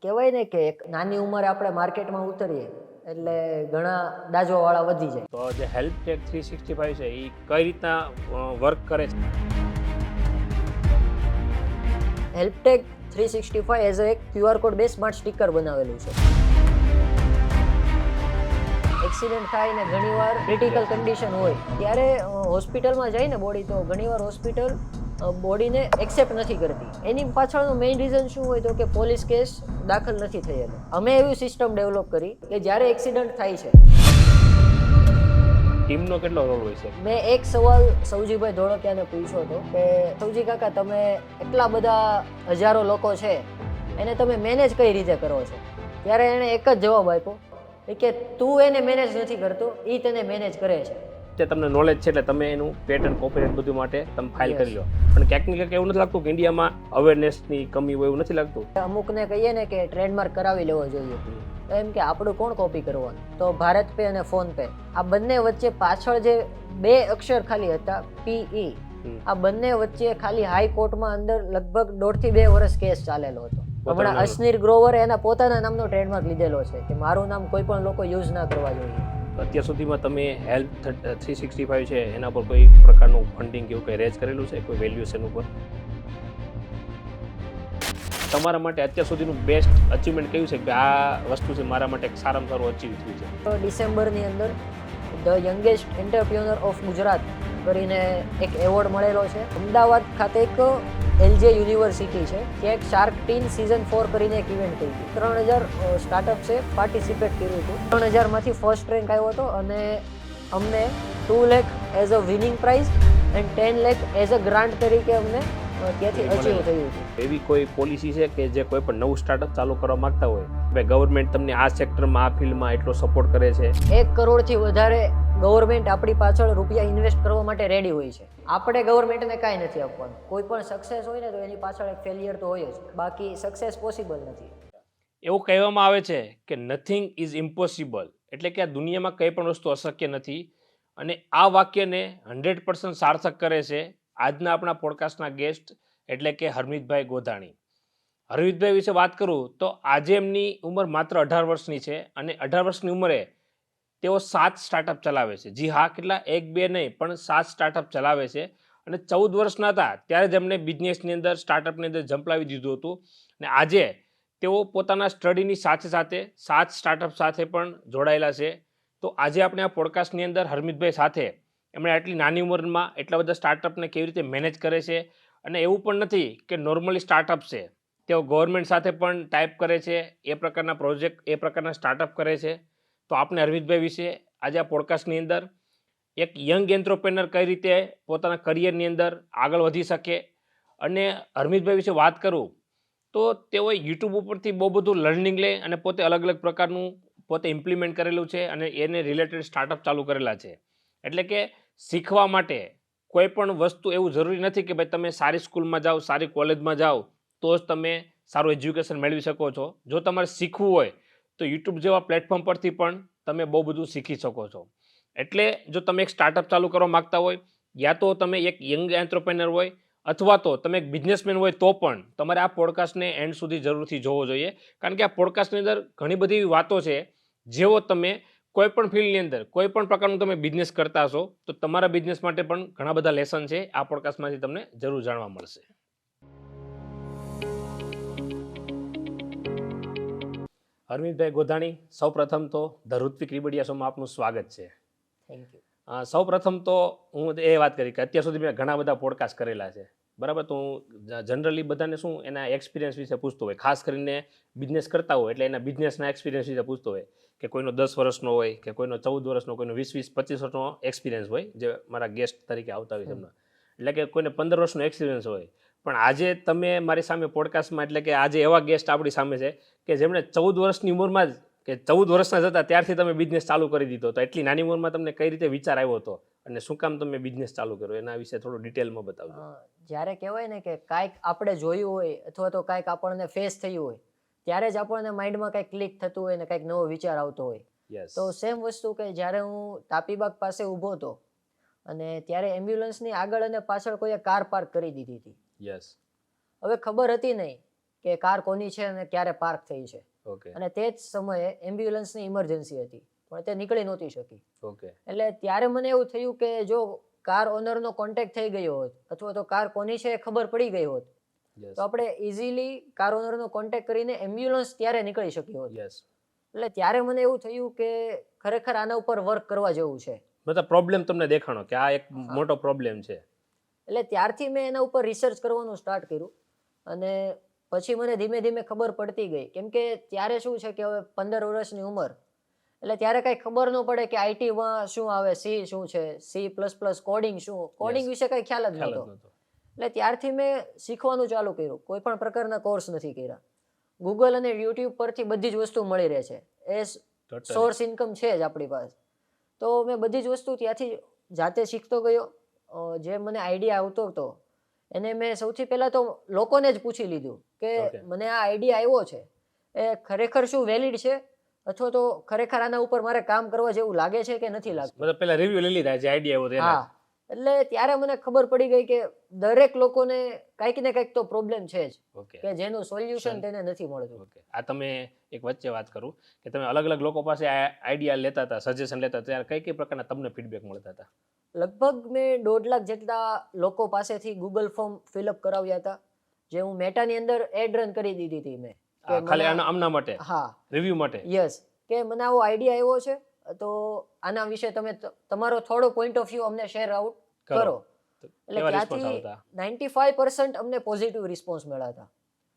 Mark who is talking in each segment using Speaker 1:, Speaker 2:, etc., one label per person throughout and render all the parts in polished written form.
Speaker 1: કહેવાય ને કે એક નાની ઉંમરે આપણે માર્કેટમાં ઉતરીએ એટલે ઘણા દાજવાવાળા વધી જાય.
Speaker 2: તો જે હેલ્પટેક 365 છે એ કઈ રીતના વર્ક કરે છે?
Speaker 1: હેલ્પટેક 365 એઝ એક QR code base smart sticker બનાવેલું છે. એક્સિડન્ટ થાય ને ઘણીવાર ક્રિટિકલ કન્ડિશન હોય ત્યારે હોસ્પિટલમાં જઈને બોડી તો ઘણીવાર હોસ્પિટલ બોડીને એક્સેપ્ટ નથી કરતી. એની પાછળનું મેઇન રીઝન શું હોય તો કે પોલીસ કેસ દાખલ નથી થયેલો. અમે એવી સિસ્ટમ ડેવલપ કરી કે જ્યારે એક્સિડન્ટ થાય છે.
Speaker 2: ટીમનો કેટલો રોલ હોય છે?
Speaker 1: મેં એક સવાલ સૌજીભાઈ ધોળકિયાને પૂછ્યો હતો કે સૌજી કાકા, તમે એટલા બધા હજારો લોકો છે એને તમે મેનેજ કઈ રીતે કરો છો? ત્યારે એણે એક જ જવાબ આપ્યો કે તું એને મેનેજ નથી કરતો, એ તને મેનેજ કરે છે.
Speaker 2: તે તમને નોલેજ છે એટલે તમે એનું પેટર્ન કોપીરાઇટ બધું માટે તમે ફાઇલ કરી લો. પણ ક્યાંક ને ક્યાંક એવું નથી લાગતું કે ઇન્ડિયામાં અવેરનેસની કમી હોય એવું નથી લાગતું?
Speaker 1: અમુકને કહીએ ને કે ટ્રેડમાર્ક કરાવી લેવો જોઈએ, તો એમ કે આપણું કોણ કોપી કરવાનું? તો ભારત પે અને ફોન પે આ બંને વચ્ચે પાછળ જે બે અક્ષર ખાલી હતા PE, આ બંને વચ્ચે ખાલી હાઈકોર્ટમાં અંદર લગભગ 1.5 થી 2 વર્ષ કેસ ચાલેલો હતો. હમણાં અશનીર ગ્રોવરે એના પોતાના નામનો ટ્રેડમાર્ક લીધેલો છે કે મારું નામ કોઈ પણ લોકો યુઝ ના કરવા જોઈએ.
Speaker 2: અત્યાર સુધીમાં તમે હેલ્પ 365 છે એના પર કોઈ પ્રકારનું ફંડિંગ એવું કંઈ રેઝ કરેલું છે, કોઈ વેલ્યુએશન ઉપર? તમારા માટે અત્યાર સુધીનું બેસ્ટ અચીવમેન્ટ કયું છે કે આ વસ્તુ છે મારા માટે સારામાં સારું અચીવ થયું છે?
Speaker 1: તો ડિસેમ્બરની અંદર the youngest entrepreneur of Gujarat કરીને એક એવોર્ડ મળેલો છે. અમદાવાદ ખાતે એક LJ યુનિવર્સિટી છે ત્યાં એક શાર્ક ટીન સિઝન 4 કરીને એક ઇવેન્ટ થઈ હતી. 3000 સ્ટાર્ટઅપ્સે પાર્ટિસિપેટ કર્યું હતું. 3000 માંથી ફર્સ્ટ રેન્ક આવ્યો હતો અને અમને 2 lakh as a winning prize and 10 lakh as a grant તરીકે અમને ત્યાંથી અચીવ થયું હતું.
Speaker 2: એવી કોઈ પોલિસી છે કે જે કોઈ પણ નવું સ્ટાર્ટઅપ ચાલુ કરવા માંગતા હોય, ભાઈ ગવર્મેન્ટ તમને આ સેક્ટરમાં આ ફિલ્ડમાં એટલો સપોર્ટ કરે છે?
Speaker 1: 1 કરોડથી વધારે ગવર્મેન્ટ આપણી પાછળ રૂપિયા ઇન્વેસ્ટ કરવા માટે રેડી હોય છે. આપણે ગવર્મેન્ટને કાંઈ નથી આપવાનું. કોઈ પણ સક્સેસ હોય ને તો એની પાછળ એક ફેલિયર તો હોય જ, બાકી સક્સેસ પોસિબલ નથી.
Speaker 2: એવું કહેવામાં આવે છે કે નથિંગ ઇઝ ઇમ્પોસિબલ, એટલે કે આ દુનિયામાં કંઈ પણ વસ્તુ અશક્ય નથી. અને આ વાક્યને 100% સાર્થક કરે છે આજના આપણા પોડકાસ્ટના ગેસ્ટ એટલે કે હરમિતભાઈ ગોધાણી. હરમિતભાઈ વિશે વાત કરું તો આજે એમની ઉંમર માત્ર 18 વર્ષની છે અને 18 વર્ષની ઉંમરે તેઓ 7 સ્ટાર્ટઅપ ચલાવે છે. જી હા, કેટલા? 1 2 નહીં પણ 7 સ્ટાર્ટઅપ ચલાવે છે. અને 14 વર્ષના હતા ત્યારે જ એમને બિઝનેસની અંદર સ્ટાર્ટઅપની અંદર ઝંપલાવી દીધું હતું. અને આજે તેઓ પોતાના સ્ટડીની સાથે સાથે 7 સ્ટાર્ટઅપ સાથે પણ જોડાયેલા છે. તો આજે આપણે આ પોડકાસ્ટની અંદર હરમિતભાઈ સાથે એમણે આટલી નાની ઉંમરમાં એટલા બધા સ્ટાર્ટઅપને કેવી રીતે મેનેજ કરે છે, અને એવું પણ નથી કે નોર્મલી સ્ટાર્ટઅપ છે, તેઓ ગવર્મેન્ટ સાથે પણ ટાઈપ કરે છે, એ પ્રકારના પ્રોજેક્ટ એ પ્રકારના સ્ટાર્ટઅપ કરે છે. તો આપણે હરમિતભાઈ વિશે આજે આ પોડકાસ્ટની અંદર એક યંગ એન્ટરપ્રેનર કઈ રીતે પોતાના કરિયરની અંદર આગળ વધી શકે, અને હરમિતભાઈ વિશે વાત કરું તો તેઓએ યુટ્યુબ ઉપરથી બહુ બધું લર્નિંગ લે અને પોતે અલગ અલગ પ્રકારનું પોતે ઇમ્પ્લિમેન્ટ કરેલું છે અને એને રિલેટેડ સ્ટાર્ટઅપ ચાલુ કરેલા છે. એટલે કે શીખવા માટે કોઈ પણ વસ્તુ એવું જરૂરી નથી કે ભાઈ તમે સારી સ્કૂલમાં જાઓ, સારી કોલેજમાં જાઓ તો જ તમે સારું એજ્યુકેશન મેળવી શકો છો. જો તમારે શીખવું હોય તો યુટ્યુબ જેવા પ્લેટફોર્મ પરથી પણ તમે બહુ બધું શીખી શકો છો. એટલે જો તમે એક સ્ટાર્ટઅપ ચાલુ કરવા માગતા હોય, યા તો તમે એક યંગ એન્ટરપ્રેનર હોય અથવા તો તમે એક બિઝનેસમેન હોય, તો પણ તમારે આ પોડકાસ્ટને એન્ડ સુધી જરૂરથી જોવો જોઈએ. કારણ કે આ પોડકાસ્ટની અંદર ઘણી બધી એવી વાતો છે જેવો તમે કોઈ પણ ફિલ્ડની અંદર કોઈ પણ પ્રકારનું તમે બિઝનેસ કરતા હશો તો તમારા બિઝનેસ માટે પણ ઘણા બધા લેસન છે આ પોડકાસ્ટમાંથી તમને જરૂર જાણવા મળશે. હરમિતભાઈ ગોધાણી, સૌ પ્રથમ તો ધ ઋત્વિક રીબડિયા શોમાં આપનું સ્વાગત છે.
Speaker 1: Thank you.
Speaker 2: સૌ પ્રથમ તો હું એ વાત કરી કે અત્યાર સુધી મેં ઘણા બધા પોડકાસ્ટ કરેલા છે, બરાબર? તો હું જનરલી બધાને શું એના એક્સપિરિયન્સ વિશે પૂછતો હોય, ખાસ કરીને બિઝનેસ કરતા હોય એટલે એના બિઝનેસના એક્સપિરિયન્સ વિશે પૂછતો હોય કે કોઈનો 10 વર્ષનો હોય કે કોઈનો 14 વર્ષનો, કોઈનો 20 25 વર્ષનો એક્સપિરિયન્સ હોય, જે મારા ગેસ્ટ તરીકે આવતા હોય એમના. એટલે કે કોઈને 15 વર્ષનો એક્સપિરિયન્સ હોય. પણ આજે તમે મારી સામે પોડકાસ્ટમાં, એટલે કે આજે એવા ગેસ્ટ આપણી સામે છે કે જેમણે 14 વર્ષની ઉંમરમાં જ, કે 14 વર્ષના જ હતા ત્યારથી તમે બિઝનેસ ચાલુ કરી દીધો. તો એટલી નાની ઉંમરમાં તમને કઈ રીતે વિચાર આવ્યો હતો અને શું કામ તમે બિઝનેસ ચાલુ કર્યો, એના વિશે થોડું ડિટેલમાં બતાવજો.
Speaker 1: જ્યારે કહેવાય ને કે કાંઈક આપણે જોયું હોય અથવા તો કાંઈક આપણને ફેસ થયું હોય ત્યારે જ આપણને માઇન્ડમાં કંઈક ક્લિક થતું હોય ને કંઈક નવો વિચાર આવતો હોય. તો સેમ વસ્તુ કે જ્યારે હું તાપીબાગ પાસે ઊભો હતો અને ત્યારે એમ્બ્યુલન્સની આગળ અને પાછળ કોઈએ કાર પાર્ક કરી દીધી હતી.
Speaker 2: યસ.
Speaker 1: હવે ખબર હતી નહીં કે કાર કોની છે અને ક્યારે પાર્ક થઈ છે.
Speaker 2: ઓકે
Speaker 1: અને તે જ સમયે એમ્બ્યુલન્સની ઇમરજન્સી હતી પણ તે નીકળી નહોતી શકી.
Speaker 2: ઓકે
Speaker 1: એટલે ત્યારે મને એવું થયું કે જો કાર ઓનરનો કોન્ટેક્ટ થઈ ગયો હોત અથવા તો કાર કોની છે એ ખબર પડી ગઈ હોત
Speaker 2: યસ
Speaker 1: તો આપણે ઇઝીલી કાર ઓનરનો કોન્ટેક્ટ કરીને એમ્બ્યુલન્સ ત્યારે નીકળી શકી હોત.
Speaker 2: યસ
Speaker 1: એટલે ત્યારે મને એવું થયું કે ખરેખર આના ઉપર વર્ક કરવા જેવું છે.
Speaker 2: મતલબ પ્રોબ્લેમ તમને દેખાણો કે આ એક મોટો પ્રોબ્લેમ છે.
Speaker 1: એટલે ત્યારથી મેં એના ઉપર રિસર્ચ કરવાનું સ્ટાર્ટ કર્યું અને પછી મને ધીમે ધીમે ખબર પડતી ગઈ કેમ કે ત્યારે શું છે કે હવે 15 વર્ષની ઉંમર એટલે ત્યારે કાંઈ ખબર ન પડે કે આઈટીમાં શું આવે, સી શું છે, C++, કોડિંગ શું, કોડિંગ વિશે કાંઈ ખ્યાલ જ
Speaker 2: ખ્યાલ જ
Speaker 1: નહોતો.
Speaker 2: નહોતો.
Speaker 1: એટલે ત્યારથી મેં શીખવાનું ચાલુ કર્યું. કોઈ પણ પ્રકારના કોર્સ નથી કર્યા. ગૂગલ અને યુટ્યુબ પરથી બધી જ વસ્તુ મળી રહે છે. એ
Speaker 2: Totally.
Speaker 1: સોર્સ ઇન્કમ છે જ આપણી પાસે. તો મેં બધી જ વસ્તુ ત્યાંથી જાતે શીખતો ગયો. જે મને આઈડિયા આવતો હતો એને મેં સૌથી પહેલાં તો લોકોને જ પૂછી લીધું કે
Speaker 2: Okay.
Speaker 1: મને આ આઈડિયા આવ્યો છે એ ખરેખર શું વેલિડ છે અથવા તો ખરેખર આના ઉપર મારે કામ કરવા જેવું લાગે છે કે નથી લાગતું.
Speaker 2: મતલબ પેલા રિવ્યુ લઈ લીધા જે આઈડિયા આવ્યો તેના.
Speaker 1: હા, એટલે ત્યારે મને ખબર પડી ગઈ કે દરેક લોકોને કંઈક ને કંઈક તો પ્રોબ્લેમ છે જ
Speaker 2: ઓકે
Speaker 1: કે જેનું સોલ્યુશન તેને નથી મળતું.
Speaker 2: ઓકે આ તમે એક વચ્ચે વાત કરું કે તમે અલગ અલગ લોકો પાસે આઈડિયા લેતા હતા, સજેશન લેતા હતા, ત્યારે કઈ કઈ પ્રકારના તમને ફીડબેક મળતા હતા?
Speaker 1: લગભગ મેં 1.5 લાખ જેટલા લોકો પાસેથી ગૂગલ ફોર્મ ફિલઅપ કરાવ્યા હતા જે હું મેટાની અંદર એડ રન કરી દીધી હતી મેં કે
Speaker 2: ખાલી
Speaker 1: મને-
Speaker 2: આમના માટે
Speaker 1: હા
Speaker 2: રિવ્યુ માટે.
Speaker 1: યસ કે મને આવો આઈડિયા આવ્યો છે તો આના વિશે તમે તમારો થોડો પોઈન્ટ ઓફ વ્યૂ અમને શેર આઉટ
Speaker 2: કરો.
Speaker 1: કરો.
Speaker 2: તો
Speaker 1: એટલે
Speaker 2: કેવા રિસ્પોન્સ
Speaker 1: ત્યાંથી
Speaker 2: આવતા?
Speaker 1: 95% અમને પોઝિટિવ રિસ્પોન્સ મળ્યા હતા.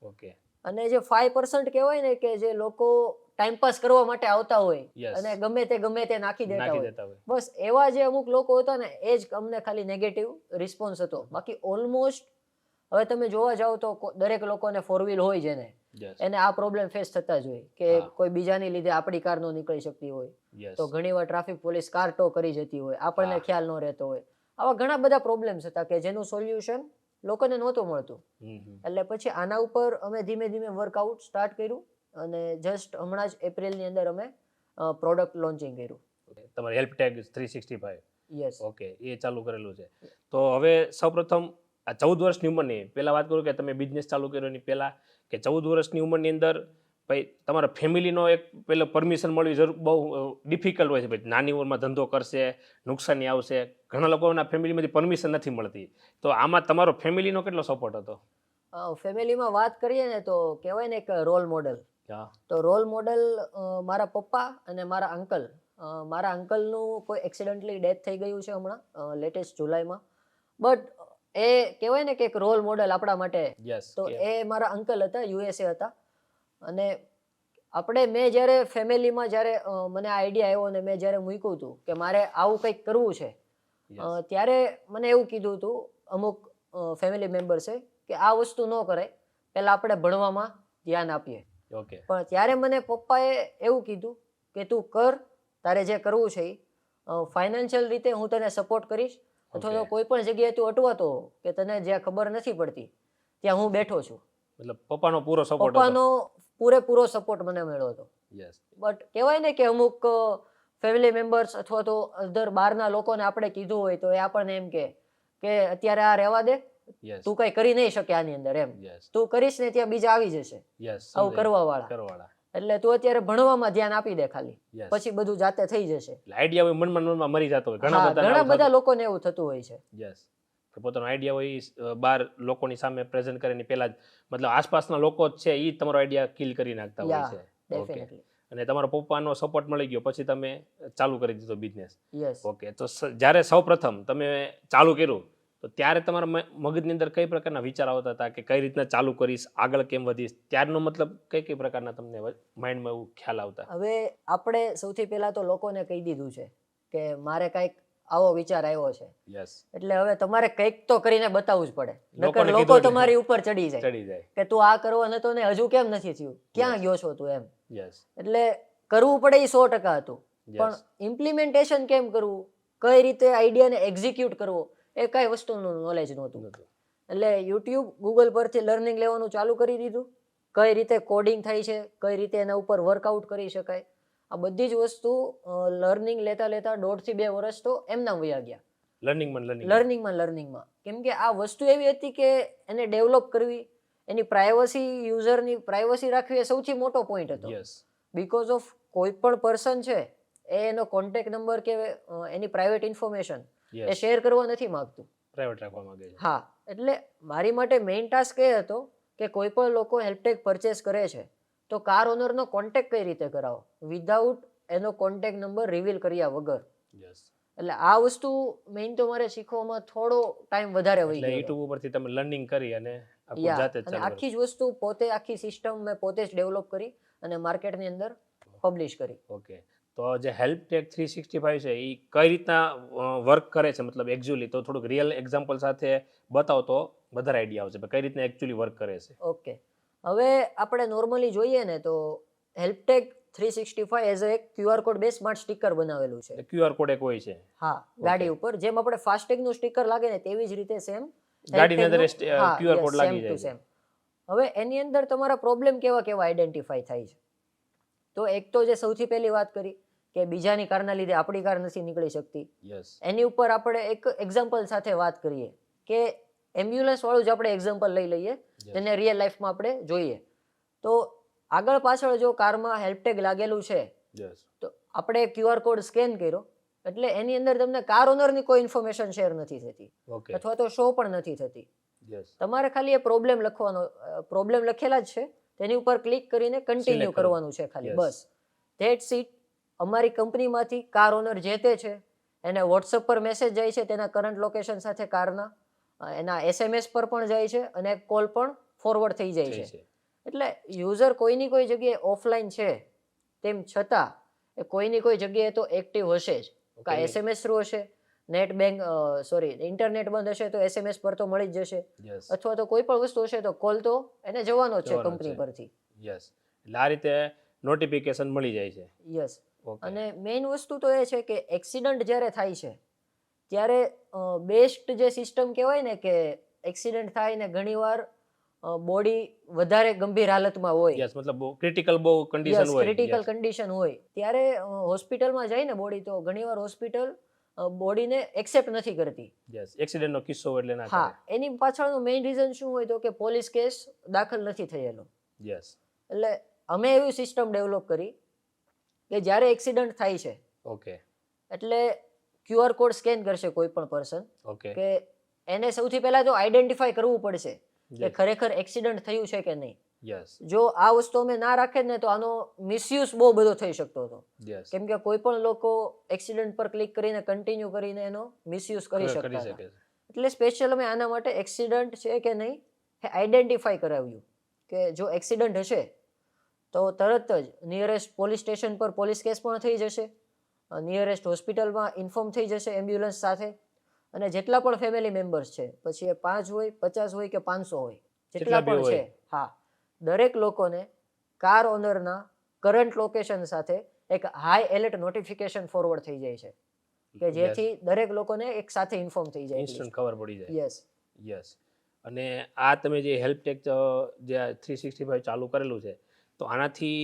Speaker 2: ઓકે
Speaker 1: અને જે 5% કહેવાય ને કે જે લોકો ટાઈમપાસ કરવા માટે આવતા હોય
Speaker 2: Yes.
Speaker 1: અને ગમે તે નાખી દેતા
Speaker 2: નાખી
Speaker 1: હોય
Speaker 2: દેતા હોય.
Speaker 1: બસ એવા જે અમુક લોકો હતા ને એ જ અમને ખાલી નેગેટિવ રિસ્પોન્સ હતો. બાકી ઓલમોસ્ટ હવે તમે જોવા જાઓ તો દરેક લોકોને 4 વ્હીલ હોય જેને
Speaker 2: યસ
Speaker 1: એને આ પ્રોબ્લેમ ફેસ થતા જ હોય કે
Speaker 2: હા.
Speaker 1: કોઈ બીજાની લીધે આપણી કાર નો નીકળી શકતી હોય
Speaker 2: યસ
Speaker 1: તો ઘણીવાર ટ્રાફિક પોલીસ કાર ટો કરી જતી હોય આપણને
Speaker 2: હા.
Speaker 1: ખ્યાલ ન રહેતો હોય. આવા ઘણા બધા પ્રોબ્લેમ્સ હતા કે જેનું સોલ્યુશન લોકોને નહોતું મળતું. એટલે પછી આના ઉપર અમે ધીમે ધીમે વર્કઆઉટ સ્ટાર્ટ કર્યું અને જસ્ટ હમણાં જ એપ્રિલની અંદર અમે પ્રોડક્ટ લોન્ચિંગ કર્યું.
Speaker 2: તમારે હેલ્પ ટેગ 365
Speaker 1: યસ
Speaker 2: ઓકે એ ચાલુ કરેલું છે. તો હવે સૌપ્રથમ આ 14 વર્ષની ઉંમરની પહેલા વાત કરું કે તમે બિઝનેસ ચાલુ કર્યો એની પહેલા કે 14 વર્ષની ઉંમરની અંદર ભાઈ તમારા ફેમિલીનો એક પેલો પરમિશન મળવી જરૂર બહુ ડિફિકલ્ટ હોય છે. ભાઈ નાની ઉંમરમાં ધંધો કરશે, નુકસાની આવશે, ઘણા લોકોના ફેમિલીમાંથી પરમિશન નથી મળતી. તો આમાં તમારો ફેમિલીનો કેટલો સપોર્ટ હતો?
Speaker 1: ફેમિલીમાં વાત કરીએ ને તો કહેવાય ને કે રોલ મોડલ.
Speaker 2: હા
Speaker 1: તો રોલ મોડલ મારા પપ્પા અને મારા અંકલ. મારા અંકલનું કોઈ એક્સિડન્ટલી ડેથ થઈ ગયું છે હમણાં લેટેસ્ટ જુલાઈમાં. બટ એ કહેવાય ને કે એક રોલ મોડલ આપણા માટે.
Speaker 2: યસ
Speaker 1: તો એ મારા અંકલ હતા, યુએસએ હતા. અને મેં જ્યારે ફેમિલીમાં જ્યારે મને આઈડિયા આવ્યો અને મેં જ્યારે મૂક્યું હતું કે મારે આવું કંઈક કરવું છે ત્યારે મને એવું કીધું હતું અમુક ફેમિલી મેમ્બર્સે કે આ વસ્તુ ન કરાય, પહેલાં આપણે ભણવામાં ધ્યાન આપીએ.
Speaker 2: ઓકે
Speaker 1: પણ ત્યારે મને પપ્પાએ એવું કીધું કે તું કર, તારે જે કરવું છે એ ફાઇનાન્શિયલ રીતે હું તને સપોર્ટ કરીશ અથવા તો
Speaker 2: Okay.
Speaker 1: કોઈ પણ જગ્યાએ તું અટવાતો હો કે તને જ્યાં ખબર નથી પડતી ત્યાં હું બેઠો છું.
Speaker 2: મતલબ પપ્પાનો પૂરો સપોર્ટ હતો.
Speaker 1: પપ્પાનો પૂરેપૂરો સપોર્ટ મને મળ્યો હતો.
Speaker 2: યસ
Speaker 1: બટ કહેવાય ને કે અમુક ફેમિલી મેમ્બર્સ અથવા તો અધર બહારના લોકોને આપણે કીધું હોય તો એ આપણને એમ કે અત્યારે આ રહેવા દે,
Speaker 2: યસ
Speaker 1: તું કઈ કરી નહીં શકે આની અંદર એમ,
Speaker 2: યસ
Speaker 1: તું કરીશ ને ત્યાં બીજા આવી જશે
Speaker 2: યસ
Speaker 1: આવું કરવા વાળા.
Speaker 2: કરવાળા.
Speaker 1: એટલે તું અત્યારે ભણવામાં ધ્યાન આપી દે ખાલી,
Speaker 2: યસ
Speaker 1: પછી બધું જાતે થઈ જશે.
Speaker 2: એટલે આઈડિયા હોય મનમાં મરી જતો હોય
Speaker 1: હા, ઘણા
Speaker 2: ઘણા
Speaker 1: બધા લોકોને એવું થતું હોય છે.
Speaker 2: યસ પોતાનો આઈડિયા હોય ઈ બાર લોકોની સામે પ્રેઝન્ટ કરે પહેલા જ મતલબ આસપાસના લોકો જ છે ઈ તમારો આઈડિયા કિલ કરી નાખતા હોય
Speaker 1: યા
Speaker 2: છે.
Speaker 1: ડેફિનેટલી.
Speaker 2: અને તમારા પપ્પાનો સપોર્ટ મળી ગયો પછી તમે ચાલુ કરી દીધો બિઝનેસ.
Speaker 1: યસ.
Speaker 2: ઓકે તો જ્યારે સૌપ્રથમ તમે ચાલુ કર્યું તો ત્યારે તમારા મગજની અંદર કઈ પ્રકારના વિચાર આવતા હતા કે કઈ રીતના ચાલુ કરીશ, આગળ કેમ વધીશ, ત્યારનો મતલબ કઈ પ્રકારના તમને માઇન્ડમાં એવું ખ્યાલ આવતા?
Speaker 1: હવે આપણે સૌથી પહેલા તો લોકોને કહી દીધું છે કે મારે કંઈક આવો વિચાર આવ્યો છે,
Speaker 2: યસ
Speaker 1: એટલે હવે તમારે કંઈક તો કરીને બતાવવું જ પડે.
Speaker 2: લોકોને
Speaker 1: નકર લોકો
Speaker 2: કીધું એટલે
Speaker 1: તમારી ઉપર ચડી જાય
Speaker 2: ચડી જાય.
Speaker 1: કે તું આ કરવા નતો ને હજુ કેમ નથી થયું, ક્યાં
Speaker 2: Yes.
Speaker 1: ગયો છો તું એમ.
Speaker 2: યસ
Speaker 1: એટલે કરવું પડે એ 100% હતું, પણ
Speaker 2: યસ
Speaker 1: ઇમ્પ્લિમેન્ટેશન કેમ કરવું, કઈ રીતે આઈડિયાને એક્ઝિક્યુટ કરવો એ કઈ વસ્તુનું નોલેજ નહોતું. એટલે યુટ્યુબ, ગૂગલ પરથી લર્નિંગ લેવાનું ચાલુ કરી દીધું. કઈ રીતે કોડિંગ થાય છે, કઈ રીતે એના ઉપર વર્કઆઉટ કરી શકાય, આ બધી જ વસ્તુ લર્નિંગ લેતા 1.5 થી 2 વર્ષ તો એમના વયા ગયા
Speaker 2: લર્નિંગમાં
Speaker 1: લર્નિંગમાં. કેમ કે આ વસ્તુ એવી હતી કે એને ડેવલપ કરવી એની પ્રાઇવસી, યુઝરની પ્રાઇવસી રાખવી એ સૌથી મોટો પોઈન્ટ હતો.
Speaker 2: યસ
Speaker 1: બીકોઝ ઓફ કોઈ પણ પર્સન છે એ એનો કોન્ટેક્ટ નંબર કે એની પ્રાઇવેટ ઇન્ફોર્મેશન એ
Speaker 2: યસ
Speaker 1: શેર કરવા નથી માંગતું.
Speaker 2: પ્રાઇવેટ રાખવા માંગે છે.
Speaker 1: હા, એટલે મારી માટે મેઇન ટાસ્ક એ હતો કે કોઈ પણ લોકો હેલ્પટેગ પરચેસ કરે છે તો કાર ઓનરનો કોન્ટેક્ટ કઈ રીતે કરાવો વિધાઉટ એનો કોન્ટેક્ટ નંબર રિવીલ કર્યા વગર.
Speaker 2: યસ
Speaker 1: એટલે આ વસ્તુ મેઇન તો મારે શીખવામાં થોડો ટાઈમ વધારે વહી
Speaker 2: એટલે
Speaker 1: ગયો.
Speaker 2: યુટ્યુબ ઉપરથી તમે લર્નિંગ કરી અને આખું
Speaker 1: યા,
Speaker 2: જાતે જ
Speaker 1: અને
Speaker 2: ચાલુ
Speaker 1: આખી જ વસ્તુ પોતે, આખી સિસ્ટમ મેં પોતે જ ડેવલપ કરી અને માર્કેટની અંદર પબ્લિશ કરી.
Speaker 2: ઓકે, તો જે હેલ્પટેગ 365 છે એ કઈ રીતના વર્ક કરે છે, મતલબ એકચ્યુઅલી તો થોડુંક રિયલ એક્ઝામ્પલ સાથે બતાવો તો વધારે આઈડિયા આવશે કઈ રીતના એકચ્યુઅલી વર્ક કરે છે.
Speaker 1: ઓકે, હવે આપણે નોર્મલી જોઈએ ને તો હેલ્પટેગ 365 એઝ એક QR code base smart sticker બનાવેલું છે.
Speaker 2: QR કોડ એક હોય છે
Speaker 1: હા, ગાડી ઉપર જેમ આપણે ફાસ્ટેગનું સ્ટીકર લાગે ને તેવી જ રીતે સેમ
Speaker 2: ગાડીની અંદર QR કોડ લાગી જાય છે.
Speaker 1: સેમ. હવે એની અંદર તમારા પ્રોબ્લેમ કેવા કેવા આઈડેન્ટિફાઈ થાય છે. તો એક તો જે સૌથી પહેલી વાત કરી કે બીજાની કારના લીધે આપણી કાર નથી નીકળી શકતી.
Speaker 2: યસ
Speaker 1: એની ઉપર આપણે એક એક્ઝામ્પલ સાથે વાત કરીએ કે એમ્બ્યુલન્સ વાળું જ આપણે એક્ઝામ્પલ લઈ લઈએ જેને રિયલ લાઈફમાં આપણે જોઈએ. તો આગળ પાછળ જો કારમાં હેલ્પટેગ લાગેલું છે
Speaker 2: યસ
Speaker 1: તો આપણે QR કોડ સ્કેન કર્યો એટલે એની અંદર તમને કાર ઓનરની કોઈ ઇન્ફોર્મેશન શેર નથી થતી
Speaker 2: ઓકે
Speaker 1: અથવા તો શો પણ નથી થતી.
Speaker 2: યસ
Speaker 1: તમારે ખાલી એ પ્રોબ્લેમ લખવાનો, પ્રોબ્લેમ લખેલા જ છે તેની ઉપર ક્લિક કરીને કન્ટિન્યુ
Speaker 2: Select
Speaker 1: કરવાનું છે ખાલી.
Speaker 2: Yes.
Speaker 1: Bus that's it. અમારી કંપનીમાંથી કાર ઓનર જે તે છે એને વોટ્સઅપ પર મેસેજ જાય છે તેના કરંટ લોકેશન સાથે કારના, એના SMS પર પણ જાય છે અને કોલ પણ ફોરવર્ડ થઈ જાય છે. એટલે યુઝર કોઈની કોઈ જગ્યાએ ઓફલાઈન છે તેમ છતાં એ કોઈની કોઈ જગ્યાએ તો એક્ટિવ હશે જ. કાં SMS થ્રુ હશે, નેટ બેંક ઇન્ટરનેટ બંધ હશે તો SMS પર તો મળી જ જશે,
Speaker 2: યસ
Speaker 1: અથવા તો કોઈ પણ વસ્તુ હશે તો કોલ તો એને જવાનો જ છે
Speaker 2: જવાનો
Speaker 1: કંપની
Speaker 2: છે.
Speaker 1: પરથી.
Speaker 2: યસ એટલે આ રીતે નોટિફિકેશન મળી જાય છે.
Speaker 1: યસ.
Speaker 2: ઓકે
Speaker 1: અને મેઇન વસ્તુ તો એ છે કે એક્સિડન્ટ જ્યારે થાય છે ત્યારે બેસ્ટ જે સિસ્ટમ કહેવાય ને કે એક્સિડન્ટ થાય ને ઘણીવાર બોડી વધારે ગંભીર હાલતમાં હોય,
Speaker 2: યસ મતલબ ક્રિટિકલ બહુ કન્ડિશન હોય.
Speaker 1: ક્રિટિકલ કન્ડિશન હોય ત્યારે હોસ્પિટલમાં જાય ને બોડી તો ઘણીવાર હોસ્પિટલ બોડીને એક્સેપ્ટ નથી કરતી.
Speaker 2: યસ એક્સિડન્ટનો કિસ્સો એટલે ના
Speaker 1: હા,
Speaker 2: કરે.
Speaker 1: એની પાછળનું મેઇન રીઝન શું હોય તો કે પોલીસ કેસ દાખલ નથી થયેલો.
Speaker 2: યસ
Speaker 1: એટલે અમે એવી સિસ્ટમ ડેવલપ કરી કે જ્યારે એક્સિડન્ટ થાય છે
Speaker 2: ઓકે
Speaker 1: એટલે QR કોડ સ્કેન કરશે કોઈ પણ પર્સન
Speaker 2: ઓકે
Speaker 1: કે એને સૌથી પહેલા તો આઈડેન્ટિફાઈ કરવું પડશે કે
Speaker 2: Yes.
Speaker 1: ખરેખર એક્સિડન્ટ થયું છે કે નહીં.
Speaker 2: યસ
Speaker 1: જો આ વસ્તુ અમે ના રાખે ને તો આનો મિસયુઝ બહુ બધો થઈ શકતો હતો.
Speaker 2: યસ
Speaker 1: કેમ કે કોઈ પણ લોકો એક્સિડન્ટ પર ક્લિક કરીને કન્ટિન્યુ કરીને એનો મિસયુઝ કરી શકતા
Speaker 2: કરી
Speaker 1: હતા.
Speaker 2: શકે છે.
Speaker 1: એટલે સ્પેશિયલ અમે આના માટે એક્સિડન્ટ છે કે નહીં એ આઈડેન્ટિફાઈ કરાવ્યું કે જો એક્સિડન્ટ હશે તો તરત જ નિયરેસ્ટ પોલીસ સ્ટેશન પર પોલીસ કેસ પણ થઈ જશે, નિયરેસ્ટ હોસ્પિટલમાં ઇન્ફોર્મ થઈ જશે એમ્બ્યુલન્સ સાથે, અને જેટલા પણ ફેમિલી મેમ્બર્સ છે પછી એ 5 હોય, 50 હોય કે 500 હોય જેટલા પણ છે, હા, દરેક લોકોને કાર ઓનરના કરંટ લોકેશન સાથે એક હાઈ એલર્ટ નોટિફિકેશન ફોરવર્ડ થઈ જાય છે કે જેથી દરેક લોકોને એક સાથે ઇન્ફોર્મ થઈ જાય.
Speaker 2: ઇન્સ્ટન્ટ ખબર પડી જાય.
Speaker 1: યસ.
Speaker 2: યસ અને આ તમે જે હેલ્પટેગ જે 365 ચાલુ કરેલું છે તો આનાથી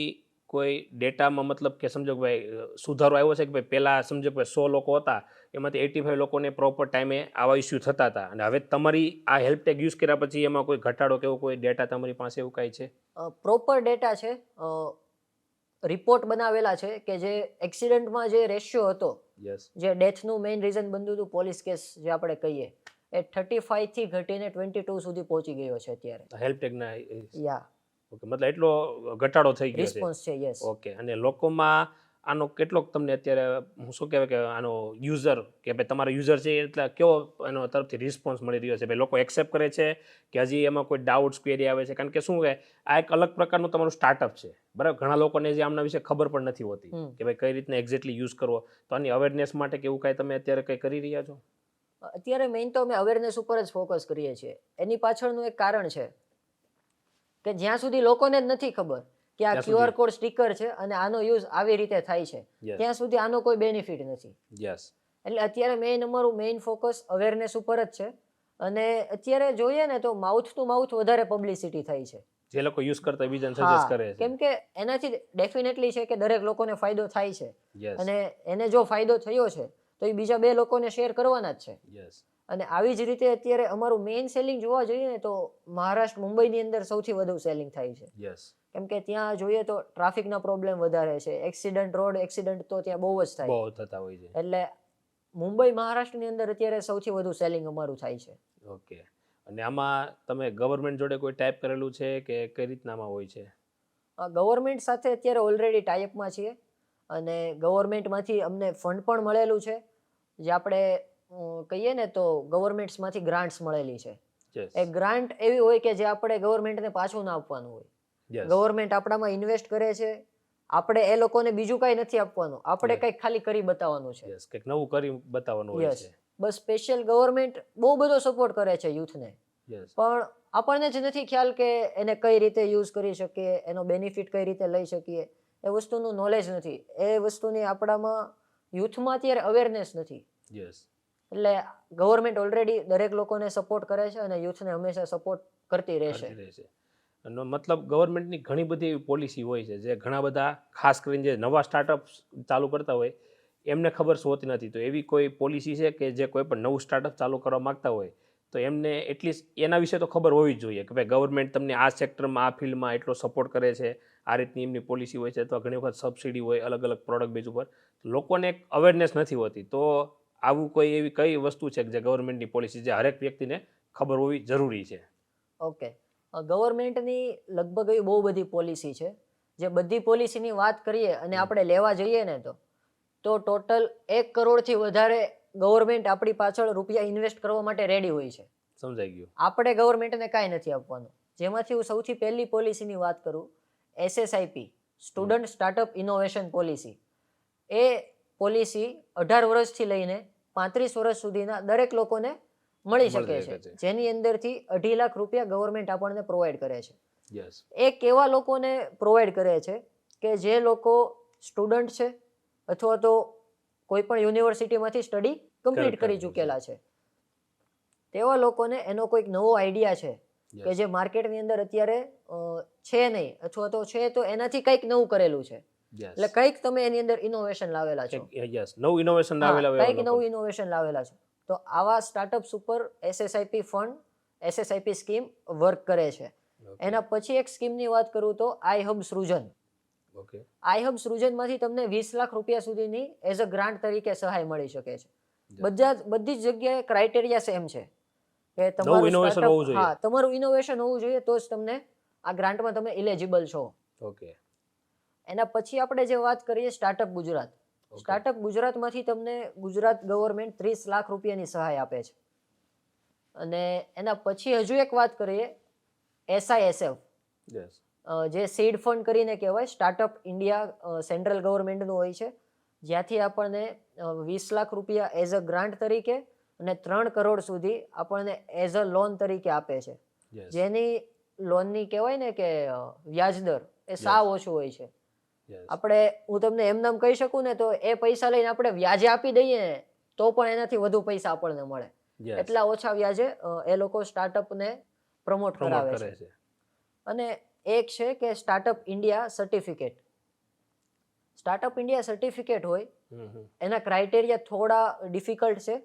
Speaker 2: કોઈ ડેટામાં મતલબ કે સમજો કે ભાઈ સુધારો આવ્યો છે કે ભાઈ પહેલાં સમજો કે 100 લોકો હતા એમાંથી 85 લોકોને પ્રોપર ટાઈમે આવા ઇસ્યુ થતા હતા અને હવે તમારી આ હેલ્પટેગ યુઝ કર્યા પછી એમાં કોઈ ઘટાડો કે એવો કોઈ ડેટા તમારી પાસે એવું કાંઈ છે?
Speaker 1: પ્રોપર ડેટા છે, રિપોર્ટ બનાવેલા છે કે જે એક્સિડન્ટમાં જે રેશિયો હતો,
Speaker 2: યસ
Speaker 1: જે ડેથનું મેઇન રીઝન બનતું હતું પોલીસ કેસ જે આપણે કહીએ એ 35 થી ઘટીને 22 સુધી પહોંચી ગયો છે અત્યારે.
Speaker 2: હેલ્પટેગના
Speaker 1: યા
Speaker 2: ઓકે મતલબ એટલો ઘટાડો થઈ ગયો છે.
Speaker 1: રિસ્પોન્સ છે. યસ.
Speaker 2: ઓકે અને લોકોમાં આનો કેટલોક તમને અત્યારે હું શું કહેવાય કે આનો યુઝર કે ભાઈ તમારો યુઝર છે એટલે કેવો એનો તરફથી રિસ્પોન્સ મળી રહ્યો છે? ભાઈ લોકો એક્સેપ્ટ કરે છે કે હજી એમાં કોઈ ડાઉટ્સ ક્વેરી આવે છે? કારણ કે શું કે આ એક અલગ પ્રકારનું તમારું સ્ટાર્ટઅપ છે, બરાબર? ઘણા લોકોને જે આમના વિશે ખબર પણ નથી હોતી કે ભાઈ કઈ રીતના એક્ઝેક્ટલી યુઝ કરવો, તો આની અવેરનેસ માટે કે એવું કાંઈ તમે અત્યારે કંઈ કરી રહ્યા છો?
Speaker 1: અત્યારે મેઇન તો અમે અવેરનેસ ઉપર જ ફોકસ કરીએ છીએ. એની પાછળનું એક કારણ છે કે જ્યાં સુધી લોકોને જ નથી ખબર કે આ QR કોડ સ્ટીકર છે અને આનો યુઝ આવી રીતે થાય છે ત્યાં સુધી આનો કોઈ બેનિફિટ નથી.
Speaker 2: યસ
Speaker 1: એટલે અત્યારે અમારું મેઇન ફોકસ અવેરનેસ ઉપર જ છે અને અત્યારે જોઈએ ને તો માઉથ ટુ માઉથ વધારે પબ્લિસિટી થાય છે.
Speaker 2: જે લોકો યુઝ કરતા બીજાને સજેસ્ટ કરે છે.
Speaker 1: કેમ કે એનાથી ડેફિનેટલી છે કે દરેક લોકોને ફાયદો થાય છે
Speaker 2: યસ
Speaker 1: અને એને જો ફાયદો થયો છે તો એ બીજા 2 લોકોને શેર કરવાના જ છે.
Speaker 2: યસ
Speaker 1: અને આવી જ રીતે અત્યારે અમારું મેઇન સેલિંગ જોવા જઈએ ને તો મહારાષ્ટ્ર મુંબઈની અંદર સૌથી વધુ સેલિંગ થાય છે.
Speaker 2: યસ.
Speaker 1: કેમ કે ત્યાં જોઈએ તો ટ્રાફિકના પ્રોબ્લેમ વધારે છે, રોડ એક્સિડન્ટ તો ત્યાં બહુ જ થાય,
Speaker 2: બહુ થતા હોય છે.
Speaker 1: એટલે મુંબઈ મહારાષ્ટ્રની અંદર અત્યારે સૌથી વધુ સેલિંગ અમારું થાય છે.
Speaker 2: ઓકે. અને આમાં તમે ગવર્મેન્ટ જોડે કોઈ ટાઈપ કરેલું છે કે કઈ રીતનામાં હોય છે?
Speaker 1: ગવર્મેન્ટ સાથે અત્યારે ઓલરેડી ટાઈપમાં છીએ અને ગવર્મેન્ટમાંથી અમને ફંડ પણ મળેલું છે, જે આપણે કહીએ ને તો ગવર્મેન્ટ્સમાંથી ગ્રાન્ટ્સ મળેલી છે.
Speaker 2: યસ.
Speaker 1: એ ગ્રાન્ટ એવી હોય કે જે આપણે ગવર્મેન્ટને પાછું ના આપવાનું હોય.
Speaker 2: યસ.
Speaker 1: ગવર્મેન્ટ આપણામાં ઇન્વેસ્ટ કરે છે, આપણે એ લોકોને બીજું કાંઈ નથી આપવાનું, આપણે
Speaker 2: Yes.
Speaker 1: કંઈક ખાલી કરી બતાવવાનું છે.
Speaker 2: યસ, કંઈક નવું કરી બતાવવાનું હોય
Speaker 1: યસ,
Speaker 2: છે.
Speaker 1: બસ સ્પેશિયલ ગવર્મેન્ટ બહુ બધો સપોર્ટ કરે છે યુથને,
Speaker 2: યસ.
Speaker 1: પણ આપણને જ નથી ખ્યાલ કે એને કઈ રીતે યુઝ કરી શકીએ, એનો બેનિફિટ કઈ રીતે લઈ શકીએ, એ વસ્તુનું નોલેજ નથી, એ વસ્તુની આપણામાં યુથમાં અત્યારે અવેરનેસ નથી.
Speaker 2: યસ.
Speaker 1: એટલે ગવર્મેન્ટ ઓલરેડી દરેક લોકોને સપોર્ટ કરે છે અને યુથને હંમેશા સપોર્ટ કરતી રહેશે.
Speaker 2: એનો મતલબ ગવર્મેન્ટની ઘણી બધી એવી પોલિસી હોય છે જે ઘણા બધા ખાસ કરીને જે નવા સ્ટાર્ટઅપ ચાલુ કરતા હોય એમને ખબર હોતી નથી. તો એવી કોઈ પોલિસી છે કે જે કોઈ પણ નવું સ્ટાર્ટઅપ ચાલુ કરવા માંગતા હોય તો એમને એટલીસ્ટ એના વિશે તો ખબર હોવી જ જોઈએ કે ભાઈ ગવર્મેન્ટ તમને આ સેક્ટરમાં આ ફિલ્ડમાં એટલો સપોર્ટ કરે છે, આ રીતની એમની પોલિસી હોય છે, અથવા ઘણી વખત સબસિડી હોય અલગ અલગ પ્રોડક્ટ બેઝ ઉપર, લોકોને એક અવેરનેસ નથી હોતી. તો આવું કોઈ એવી કઈ વસ્તુ છે કે જે ગવર્મેન્ટની પોલિસી જે હરેક વ્યક્તિને ખબર હોવી જરૂરી છે?
Speaker 1: ઓકે, ગવર્મેન્ટની લગભગ એવી બહુ બધી પોલિસી છે, જે બધી પોલિસીની વાત કરીએ અને આપણે લેવા જઈએ ને તો ટોટલ 1 કરોડથી વધારે ગવર્મેન્ટ આપણી પાછળ રૂપિયા ઇન્વેસ્ટ કરવા માટે રેડી હોય છે.
Speaker 2: સમજાઈ ગયું.
Speaker 1: આપણે ગવર્મેન્ટને કાંઈ નથી આપવાનું. જેમાંથી હું સૌથી પહેલી પોલિસીની વાત કરું, SSIP student startup innovation policy. એ પોલિસી 18 વર્ષથી લઈને 35 વર્ષ સુધીના દરેક લોકોને મળી શકે છે, જેની અંદરથી 2.5 લાખ રૂપિયા ગવર્મેન્ટ આપણને પ્રોવાઈડ કરે છે.
Speaker 2: યસ.
Speaker 1: એ કેવા લોકોને પ્રોવાઈડ કરે છે કે જે લોકો સ્ટુડન્ટ છે અથવા તો કોઈ પણ યુનિવર્સિટીમાંથી સ્ટડી કમ્પ્લીટ કરી ચૂકેલા છે, તેવા લોકોને એનો કોઈક નવો આઈડિયા છે કે જે માર્કેટની અંદર અત્યારે છે નહીં, અથવા તો છે તો એનાથી કંઈક નવું કરેલું છે, એટલે કંઈક તમે એની અંદર ઇનોવેશન લાવેલા છો.
Speaker 2: યસ, નવું ઇનોવેશન લાવેલા હોય
Speaker 1: કંઈક નવું ઇનોવેશન લાવેલા છો. તો આવા સ્ટાર્ટઅપ્સ ઉપર SSIP fund, SSIP scheme work કરે છે. એના પછી એક સ્કીમની વાત કરું તો iHub સૃજન.
Speaker 2: ઓકે.
Speaker 1: iHub સૃજનમાંથી તમને 20 લાખ રૂપિયા સુધીની એઝ અ ગ્રાન્ટ તરીકે સહાય મળી શકે છે. બધી જ જગ્યાએ ક્રાઇટેરિયા સેમ છે કે તમારું
Speaker 2: ઇનોવેશન હોવું જોઈએ.
Speaker 1: હા, તમારું ઇનોવેશન હોવું જોઈએ તો જ તમને આ ગ્રાન્ટમાં તમે ઇલિજિબલ છો.
Speaker 2: ઓકે.
Speaker 1: એના પછી આપણે જે વાત કરીએ સ્ટાર્ટઅપ ગુજરાત. સ્ટાર્ટઅપ ગુજરાતમાંથી તમને ગુજરાત ગવર્મેન્ટ 30 લાખ રૂપિયાની સહાય આપે છે. અને એના પછી હજુ એક વાત કરીએ SISF, જે સીડ ફંડ કરીને કહેવાય, સ્ટાર્ટઅપ ઇન્ડિયા સેન્ટ્રલ ગવર્મેન્ટનું હોય છે, જ્યાંથી આપણને 20 લાખ રૂપિયા એઝ અ ગ્રાન્ટ તરીકે અને 3 કરોડ સુધી આપણને એઝ અ લોન તરીકે આપે છે, જેની લોનની કહેવાય ને કે વ્યાજદર એ સાવ ઓછું હોય છે. હું તમને એમ નામ કહી શકું ને તો એ પૈસા લઈને આપણે વ્યાજે આપી દઈએ ને તો પણ એનાથી વધુ પૈસા આપણને મળે, એટલા ઓછા વ્યાજે એ લોકો સ્ટાર્ટઅપને પ્રમોટ કરાવે છે. અને એક છે કે startup India certificate. Startup India certificate હોય, એના ક્રાઇટેરિયા થોડા ડિફિકલ્ટ છે,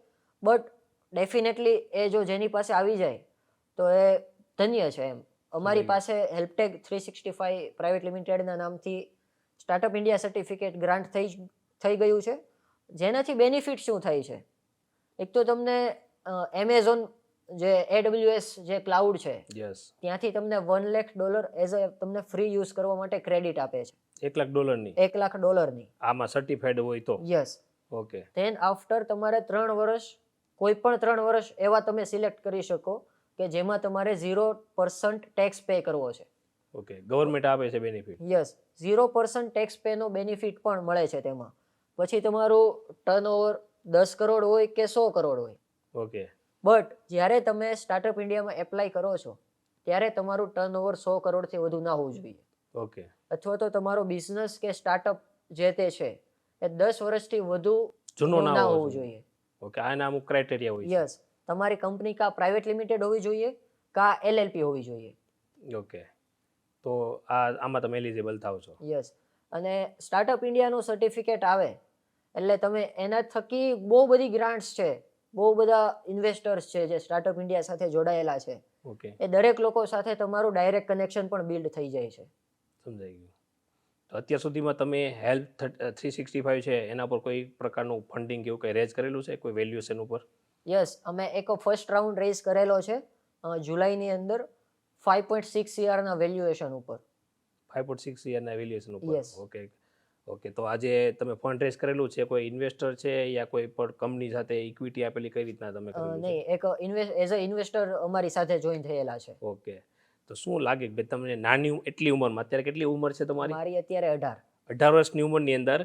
Speaker 1: બટ ડેફિનેટલી એ જો જેની પાસે આવી જાય તો એ ધન્ય છે એમ. અમારી પાસે હેલ્પટેક 365 પ્રાઇવેટ લિમિટેડના નામથી સ્ટાર્ટઅપ ઇન્ડિયા સર્ટિફિકેટ ગ્રાન્ટ થઈ ગયું છે, જેનાથી બેનિફિટ શું થાય છે? એક તો તમને એમેઝોન જે AWS જે ક્લાઉડ છે, ત્યાંથી તમને $1 લાખ એઝ અ તમને ફ્રી યુઝ કરવા માટે ક્રેડિટ આપે છે. $1 લાખ
Speaker 2: આમાં સર્ટિફાઈડ હોય તો?
Speaker 1: યસ. ઓકે. ધેન આફ્ટર તમારે 3 વર્ષ, કોઈ પણ 3 વર્ષ એવા તમે સિલેક્ટ કરી શકો કે જેમાં તમારે 0% ટેક્સ પે કરવો છે.
Speaker 2: ઓકે, ગવર્મેન્ટ આપે છે બેનિફિટ?
Speaker 1: યસ, 0% ટેક્સ પેનો બેનિફિટ પણ મળે છે તેમાં. પછી તમારું ટર્નઓવર 10 કરોડ હોય કે 100 કરોડ હોય.
Speaker 2: ઓકે.
Speaker 1: બટ જ્યારે તમે સ્ટાર્ટઅપ ઇન્ડિયામાં એપ્લાય કરો છો ત્યારે તમારું ટર્નઓવર 100 કરોડથી વધુ ના હોવું જોઈએ.
Speaker 2: ઓકે.
Speaker 1: અથવા તો તમારો બિઝનેસ કે સ્ટાર્ટઅપ જે તે છે એ 10 વર્ષથી વધુ
Speaker 2: જૂનું
Speaker 1: ના હોવું જોઈએ.
Speaker 2: ઓકે, આના અમુક ક્રાઇટેરિયા હોય છે.
Speaker 1: યસ, તમારી કંપની કા પ્રાઇવેટ લિમિટેડ હોવી જોઈએ કા LLP હોવી જોઈએ.
Speaker 2: ઓકે, તો આમાં તમે એલિજિબલ થાવ છો.
Speaker 1: યસ, અને સ્ટાર્ટઅપ ઇન્ડિયાનું સર્ટિફિકેટ આવે એટલે તમે એના થકી બહુ બધી ગ્રાન્ટ્સ છે બહુ બધા ઇન્વેસ્ટર્સ છે જે સ્ટાર્ટઅપ ઇન્ડિયા સાથે જોડાયેલા છે,
Speaker 2: ઓકે,
Speaker 1: એ દરેક લોકો સાથે તમારું ડાયરેક્ટ કનેક્શન પણ બિલ્ડ થઈ જાય છે.
Speaker 2: સમજાઈ ગયું. તો અત્યાર સુધીમાં તમે હેલ્થ 365 છે એના પર કોઈ પ્રકારનું ફંડિંગ એવું કંઈ રેઝ કરેલું છે, કોઈ વેલ્યુએશન ઉપર?
Speaker 1: યસ, અમે એક ફર્સ્ટ રાઉન્ડ રેઝ કરેલો છે જુલાઈની અંદર 5.6 CR વેલ્યુએશન ઉપર.
Speaker 2: 5.6 યરના વેલ્યુએશન ઉપર.
Speaker 1: યસ.
Speaker 2: Okay okay. તો આજે તમે ફંડ રેઝ કરેલું છે, કોઈ ઇન્વેસ્ટર છે યા કોઈ પણ કંપની સાથે ઇક્વિટી આપેલી, કઈ રીતના તમે કરેલું છે?
Speaker 1: નહીં, એક એઝ અ ઇન્વેસ્ટર અમારી સાથે જોઈન થયેલા છે.
Speaker 2: ઓકે. તો શું લાગે કે ભાઈ તમને નાની એટલી ઉંમરમાં, અત્યારે કેટલી ઉંમર છે તમારી?
Speaker 1: મારી અત્યારે 18.
Speaker 2: 18 વર્ષની ઉંમરની અંદર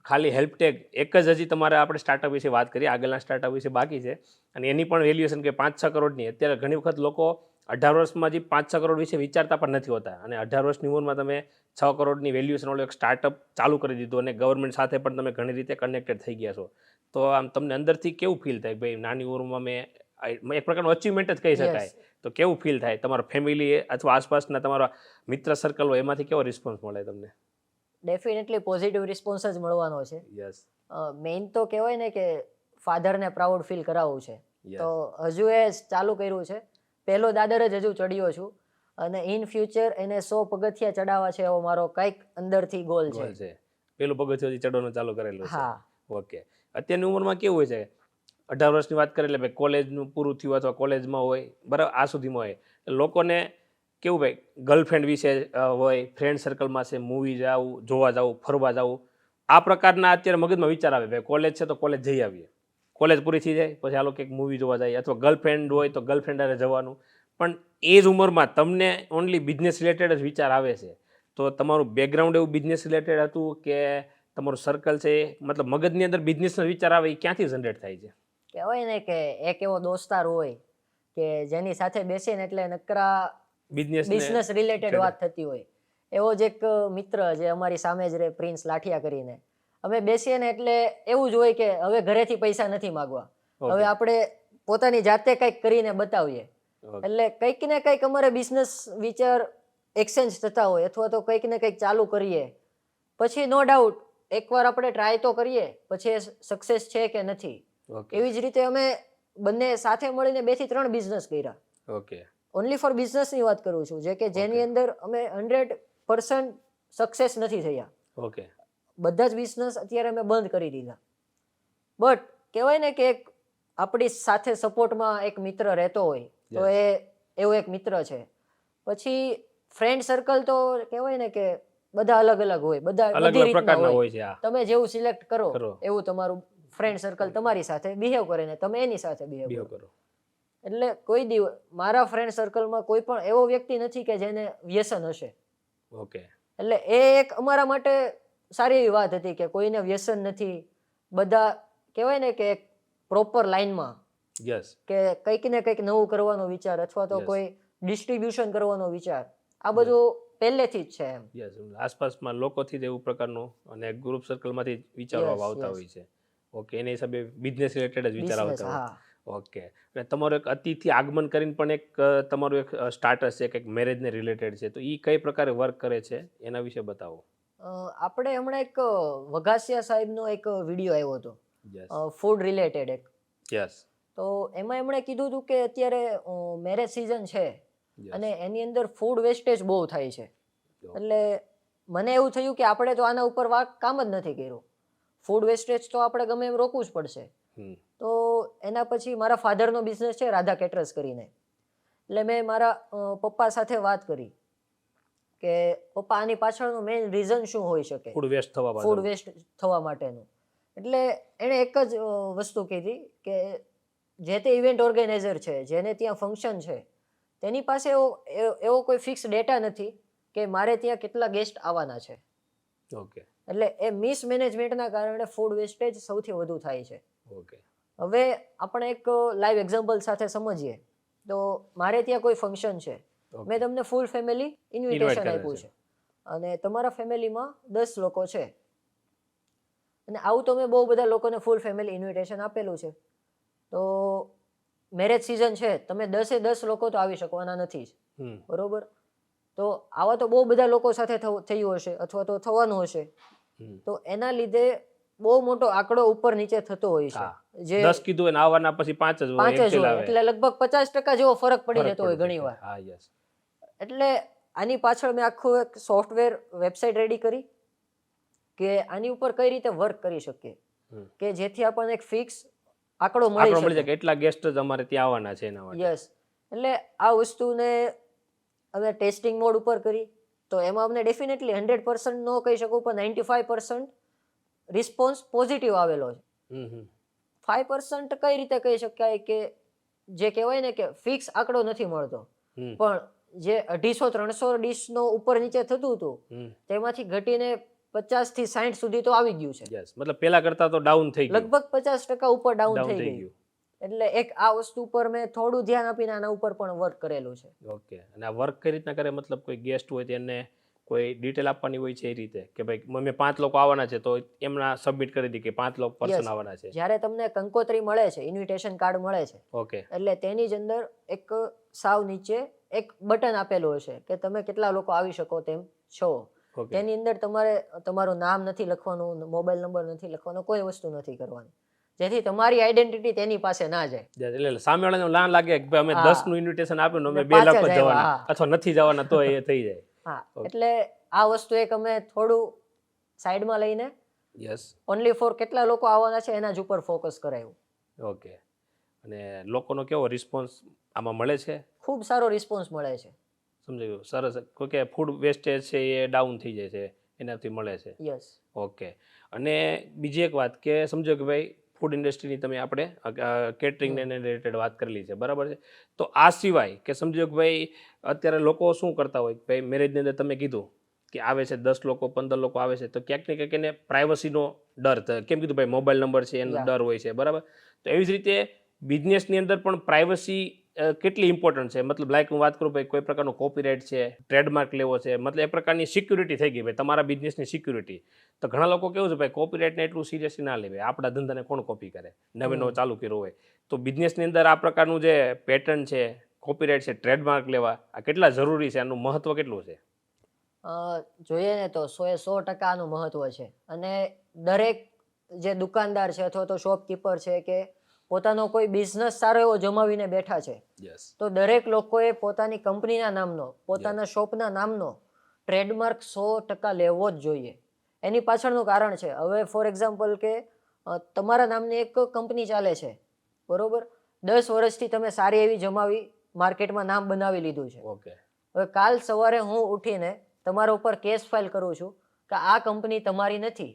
Speaker 2: ખાલી હેલ્પટેક એક જ હજી તમારે આપણે સ્ટાર્ટઅપ વિશે વાત કરીએ, આગળના સ્ટાર્ટઅપ વિશે બાકી છે, અને એની પણ વેલ્યુએશન કે 5-6 કરોડની. અત્યારે ઘણી વખત લોકો 18 વર્ષમાં જે 5-6 કરોડ વિશે વિચારતા પણ નથી હોતા, અને 18 વર્ષની ઉંમરમાં તમે 6 કરોડની વેલ્યુએશન વાળું એક સ્ટાર્ટઅપ ચાલુ કરી દીધું, અને ગવર્મેન્ટ સાથે પણ તમે ઘણી રીતે કનેક્ટેડ થઈ ગયા છો. તો આમ તમને અંદરથી કેવું ફીલ થાય ભાઈ નાની ઉંમરમાં મેં એક પ્રકારનું અચીવમેન્ટ જ કહી શકાય, તો કેવું ફીલ થાય? તમારા ફેમિલી અથવા આસપાસના તમારા મિત્ર સર્કલ હોય એમાંથી કેવો રિસ્પોન્સ મળે તમને?
Speaker 1: ડેફિનેટલી પોઝિટિવ રિસ્પોન્સ જ મળવાનો છે.
Speaker 2: યસ.
Speaker 1: મેઇન તો કહેવાય ને કે ફાધરને પ્રાઉડ ફીલ કરાવવું છે, તો હજુ એ ચાલુ કર્યું છે. પહેલો દાદર જ હજુ ચડ્યો છું, અને ઇન ફ્યુચર એને 100 પગથિયા ચડાવવા છે એવો મારો કંઈક અંદરથી ગોલ છે.
Speaker 2: પેલું પગથિયું ચડવાનું ચાલુ કરેલું છે.
Speaker 1: હા.
Speaker 2: ઓકે. અત્યારની ઉંમરમાં કેવું હોય છે, 18 વર્ષની વાત કરીએ એટલે ભાઈ કોલેજનું પૂરું થયું અથવા કોલેજમાં હોય, બરાબર, આ સુધીમાં હોય, લોકોને કેવું ભાઈ ગર્લફ્રેન્ડ વિશે હોય, ફ્રેન્ડ સર્કલમાં છે, મૂવી જોવા જવું, ફરવા જવું, આ પ્રકારના અત્યારે મગજમાં વિચાર આવે. ભાઈ કોલેજ છે તો કોલેજ જઈ આવીએ, કોલેજ પૂરી થઈ જાય પછી આ લોકો એક મૂવી જોવા જાય, અથવા ગર્લફ્રેન્ડ હોય તો ગર્લફ્રેન્ડ હારે જવાનું. પણ એ જ ઉંમરમાં તમને ઓનલી બિઝનેસ રિલેટેડ જ વિચાર આવે છે. તો તમારું બેકગ્રાઉન્ડ એવું બિઝનેસ રિલેટેડ હતું કે તમારું સર્કલ છે, મતલબ મગજની અંદર બિઝનેસનો વિચાર આવે, એ ક્યાંથી જનરેટ થાય છે?
Speaker 1: કહેવાય ને કે એક એવો દોસ્તાર હોય કે જેની સાથે બેસીને એટલે નકરા બિઝનેસ રિલેટેડ વાત થતી હોય. એવો જ એક મિત્ર જે અમારી સામે જ રહે, પ્રિન્સ લાઠિયા કરીને. અમે બેસીએ ને એટલે એવું જ હોય કે હવે ઘરેથી પૈસા નથી માગવા, હવે આપણે પોતાની જાતે કંઈક કરીને બતાવીએ. એટલે કંઈક ને કંઈક અમારે બિઝનેસ વિચાર એક્સચેન્જ થતા હોય, અથવા તો કંઈક ને કંઈક ચાલુ કરીએ. પછી નો ડાઉટ એકવાર આપણે ટ્રાય તો કરીએ, પછી સક્સેસ છે કે નથી. એવી જ રીતે અમે બંને સાથે મળીને 2 થી 3 બિઝનેસ કર્યા.
Speaker 2: ઓકે.
Speaker 1: ઓનલી ફોર બિઝનેસની વાત કરું છું, જે કે જેની અંદર અમે 100% સક્સેસ નથી થયા.
Speaker 2: ઓકે.
Speaker 1: બધા જ બિઝનેસ અત્યારે અમે બંધ કરી દીધા. બટ કહેવાય ને કે એક આપણી સાથે સપોર્ટમાં એક મિત્ર રહેતો હોય, તો એવો એક મિત્ર છે. પછી ફ્રેન્ડ સર્કલ તો કહેવાય ને કે બધા અલગ અલગ હોય, બધા બધી રીતના હોય. તમે જેવું સિલેક્ટ કરો એવું તમારું ફ્રેન્ડ સર્કલ તમારી સાથે બિહેવ કરે ને તમે એની સાથે બિહેવ કરો. એટલે કોઈ દિવસ મારા ફ્રેન્ડ સર્કલમાં કોઈ પણ એવો વ્યક્તિ નથી કે જેને વ્યસન હશે.
Speaker 2: ઓકે.
Speaker 1: એટલે એ એક અમારા માટે સારી એવી વાત હતી કે કોઈને વ્યસન નથી. બધા કહેવાય ને કે એક પ્રોપર લાઈનમાં, કે કંઈક ને કંઈક નવું કરવાનો વિચાર, અથવા તો કોઈ ડિસ્ટ્રીબ્યુશન કરવાનો વિચાર, આ બધું પહેલેથી જ છે એમ.
Speaker 2: આસપાસમાં લોકોથી જ એવું પ્રકારનું અને ગ્રુપ સર્કલમાંથી વિચારો આવતા હોય છે. ઓકે. એના હિસાબે બિઝનેસ રિલેટેડ જ વિચાર આવતા હોય. ઓકે. અને તમારું એક અતિથિ આગમન કરીને પણ એક તમારું એક સ્ટાર્ટસ છે, કંઈક મેરેજને રિલેટેડ છે, તો એ કઈ પ્રકારે વર્ક કરે છે એના વિશે બતાવો.
Speaker 1: આપણે હમણાં એક વઘાસિયા સાહેબનો એક વિડીયો આવ્યો હતો, ફૂડ રિલેટેડ એક. તો એમાં એમણે કીધું હતું કે અત્યારે મેરેજ સિઝન છે અને એની અંદર ફૂડ વેસ્ટેજ બહુ થાય છે. એટલે મને એવું થયું કે આપણે તો આના ઉપર કામ જ નથી કર્યું. ફૂડ વેસ્ટેજ તો આપણે ગમે એમ રોકવું જ પડશે. તો એના પછી મારા ફાધરનો બિઝનેસ છે, રાધા કેટરર્સ કરીને. એટલે મેં મારા પપ્પા સાથે વાત કરી કે પપ્પા આની પાછળનું મેઇન રીઝન શું હોઈ શકે ફૂડ વેસ્ટ થવા માટેનું. એટલે એણે એક જ વસ્તુ કીધી કે જે તે ઇવેન્ટ ઓર્ગેનાઇઝર છે, જેને ત્યાં ફંક્શન છે, તેની પાસે એવો કોઈ ફિક્સ ડેટા નથી કે મારે ત્યાં કેટલા ગેસ્ટ આવવાના છે.
Speaker 2: ઓકે.
Speaker 1: એટલે એ મિસમેનેજમેન્ટના કારણે ફૂડ વેસ્ટેજ સૌથી વધુ થાય છે. ઓકે. હવે આપણે એક લાઈવ એક્ઝામ્પલ સાથે સમજીએ તો મારે ત્યાં કોઈ ફંક્શન છે, મેં તમને ફૂલ ફેમિલી ઇન્વિટેશન આપ્યું છે, અને તમારા ફેમિલીમાં 10 લોકો છે, અને આવું તો મેં બહુ બધા લોકોને ફૂલ ફેમિલી ઇન્વિટેશન આપેલું છે. તો મેરેજ સિઝન છે, તમે 10 લોકો તો આવી શકવાના નથી જ, બરોબર? તો આવા તો બહુ બધા લોકો સાથે થયું હશે અથવા તો થવાનું હશે. તો એના લીધે બહુ મોટો આંકડો ઉપર નીચે થતો હોય છે.
Speaker 2: હા.
Speaker 1: જે
Speaker 2: 10 કીધું હોય ને આવવાના પછી 5 જ હોય,
Speaker 1: 5 જ
Speaker 2: actual
Speaker 1: હોય
Speaker 2: આવે.
Speaker 1: એટલે લગભગ 50% જેવો ફરક પડી
Speaker 2: ફરક
Speaker 1: જતો હોય
Speaker 2: પડે
Speaker 1: ઘણી
Speaker 2: છે.
Speaker 1: વાર.
Speaker 2: હા, યસ.
Speaker 1: એટલે આની પાછળ મેં આખું એક સોફ્ટવેર વેબસાઇટ રેડી કરી કે આની ઉપર કઈ રીતે વર્ક કરી શકીએ
Speaker 2: હમ.
Speaker 1: કે જેથી આપણને એક ફિક્સ આંકડો
Speaker 2: આંકડો મળી
Speaker 1: મળી
Speaker 2: જાય
Speaker 1: શકે.
Speaker 2: કે એટલા ગેસ્ટ જ અમારે ત્યાં આવવાના છે એના માટે.
Speaker 1: યસ. એટલે આ વસ્તુને અમે ટેસ્ટિંગ મોડ ઉપર કરી તો એમાં અમને ડેફિનેટલી 100% નો કહી શકું પણ 95% રિસ્પોન્સ પોઝિટિવ આવેલો છે.
Speaker 2: હમ હમ.
Speaker 1: 5% કઈ રીતે કહી શકાય કે જે કહેવાય ને કે ફિક્સ આંકડો નથી મળતો,
Speaker 2: હમ.
Speaker 1: પણ જે 250-300 ડીશનો ઉપર નીચે થતું હતું
Speaker 2: હમ.
Speaker 1: તેમાંથી ઘટીને 50 થી 60 સુધી તો આવી ગયું છે.
Speaker 2: યસ. મતલબ પેલા કરતા તો ડાઉન થઈ ગયું.
Speaker 1: લગભગ 50% ઉપર ડાઉન
Speaker 2: ડાઉન
Speaker 1: થઈ
Speaker 2: થઈ
Speaker 1: ગયું.
Speaker 2: ગયું.
Speaker 1: એટલે એક આ વસ્તુ પર મેં થોડું ધ્યાન આપીને આના ઉપર પણ વર્ક કરેલું છે.
Speaker 2: ઓકે. અને આ વર્ક કઈ રીતના કરે, મતલબ કોઈ ગેસ્ટ હોય તેને કોઈ ડિટેલ આપવાની હોય છે એ રીતે કે ભાઈ અમે 5 લોકો આવવાના છે તો એમના સબમિટ કરી દી કે 5 લોકો પર્સન
Speaker 1: Yes.
Speaker 2: આવવાના છે.
Speaker 1: જ્યારે તમને કંકોત્રી મળે છે, ઇન્વિટેશન કાર્ડ મળે છે,
Speaker 2: ઓકે.
Speaker 1: એટલે તેની જ અંદર એક સાવ નીચે એક બટન આપેલું હશે કે તમે કેટલા લોકો આવી શકો તેમ છો.
Speaker 2: ઓકે.
Speaker 1: તેની અંદર તમારે તમારું નામ નથી લખવાનું, મોબાઈલ નંબર નથી લખવાનો, કોઈ વસ્તુ નથી કરવાની, જેથી તમારી આઈડેન્ટિટી તેની પાસે ના જાય.
Speaker 2: એટલે સામેવાળાને લાન લાગે કે ભાઈ અમે
Speaker 1: હા.
Speaker 2: 10 નું ઇન્વિટેશન આપ્યું ને અમે
Speaker 1: એટલે
Speaker 2: 2
Speaker 1: પાંચ
Speaker 2: લોકો
Speaker 1: જ
Speaker 2: જ જવાના
Speaker 1: આવ્યા, હા.
Speaker 2: અથવા નથી જવાના તો એ થઈ જાય.
Speaker 1: હા,
Speaker 2: Okay.
Speaker 1: એટલે આ વસ્તુ એક અમે થોડું સાઈડમાં લઈને
Speaker 2: યસ.
Speaker 1: ઓનલી ફોર કેટલા લોકો આવવાના છે એના જ ઉપર ફોકસ કરાયું.
Speaker 2: ઓકે. અને લોકોનો કેવો રિસ્પોન્સ આમાં મળે છે?
Speaker 1: ખૂબ સારો રિસ્પોન્સ મળે છે.
Speaker 2: સમજાયું. સરસ. કોઈ કે ફૂડ વેસ્ટેજ છે એ ડાઉન થઈ જાય છે એનાથી મળે છે.
Speaker 1: યસ.
Speaker 2: ઓકે. અને બીજી એક વાત કે સમજો કે ભાઈ ફૂડ ઇન્ડસ્ટ્રીની તમે આપણે કેટરિંગ ને રિલેટેડ વાત કરેલી છે, બરાબર છે. તો આ સિવાય કે સમજો કે ભાઈ અત્યારે લોકો શું કરતા હોય કે ભાઈ મેરેજની અંદર તમે કીધું કે આવે છે 10 લોકો 15 લોકો આવે છે તો ક્યાંક ને ક્યાંક એને પ્રાઇવસીનો ડર, કેમ કીધું ભાઈ મોબાઈલ નંબર છે એનો
Speaker 1: Yeah.
Speaker 2: ડર હોય છે, બરાબર. તો એવી જ રીતે બિઝનેસની અંદર પણ પ્રાઇવસી કેટલી ઇમ્પોર્ટન્ટ છે? મતલબ લાઈક હું વાત કરું ભાઈ કોઈ પ્રકારનો કોપીરાઇટ છે, ટ્રેડમાર્ક લેવો છે, મતલબ એ પ્રકારની સિક્યુરિટી થઈ ગઈ ભાઈ તમારા બિઝનેસની સિક્યુરિટી. તો ઘણા લોકો કેવું છે ભાઈ કોપીરાઇટને એટલું સિરિયસલી ના લે ભાઈ, આપણા ધંધાને કોણ કોપી કરે, નવે નવો ચાલુ કર્યો હોય. તો બિઝનેસની અંદર આ પ્રકારનું જે પેટર્ન છે, કોપીરાઇટ છે, ટ્રેડમાર્ક લેવા આ કેટલા જરૂરી છે, આનું મહત્વ કેટલું છે?
Speaker 1: જોઈએ ને તો 100% આનું મહત્વ છે. અને દરેક જે દુકાનદાર છે અથવા તો શોપકીપર છે કે પોતાનો કોઈ બિઝનેસ સારો એવો જમાવીને બેઠા છે,
Speaker 2: યસ.
Speaker 1: તો દરેક લોકોએ પોતાની કંપનીના નામનો, પોતાના શોપના નામનો ટ્રેડમાર્ક 100% લેવો જ જોઈએ. એની પાછળનું કારણ છે, હવે ફોર એક્ઝામ્પલ કે તમારા નામની એક કંપની ચાલે છે, બરોબર, 10 વર્ષથી તમે સારી એવી જમાવી માર્કેટમાં નામ બનાવી લીધું છે.
Speaker 2: ઓકે.
Speaker 1: હવે કાલ સવારે હું ઉઠીને તમારા ઉપર કેસ ફાઇલ કરું છું કે આ કંપની તમારી નથી,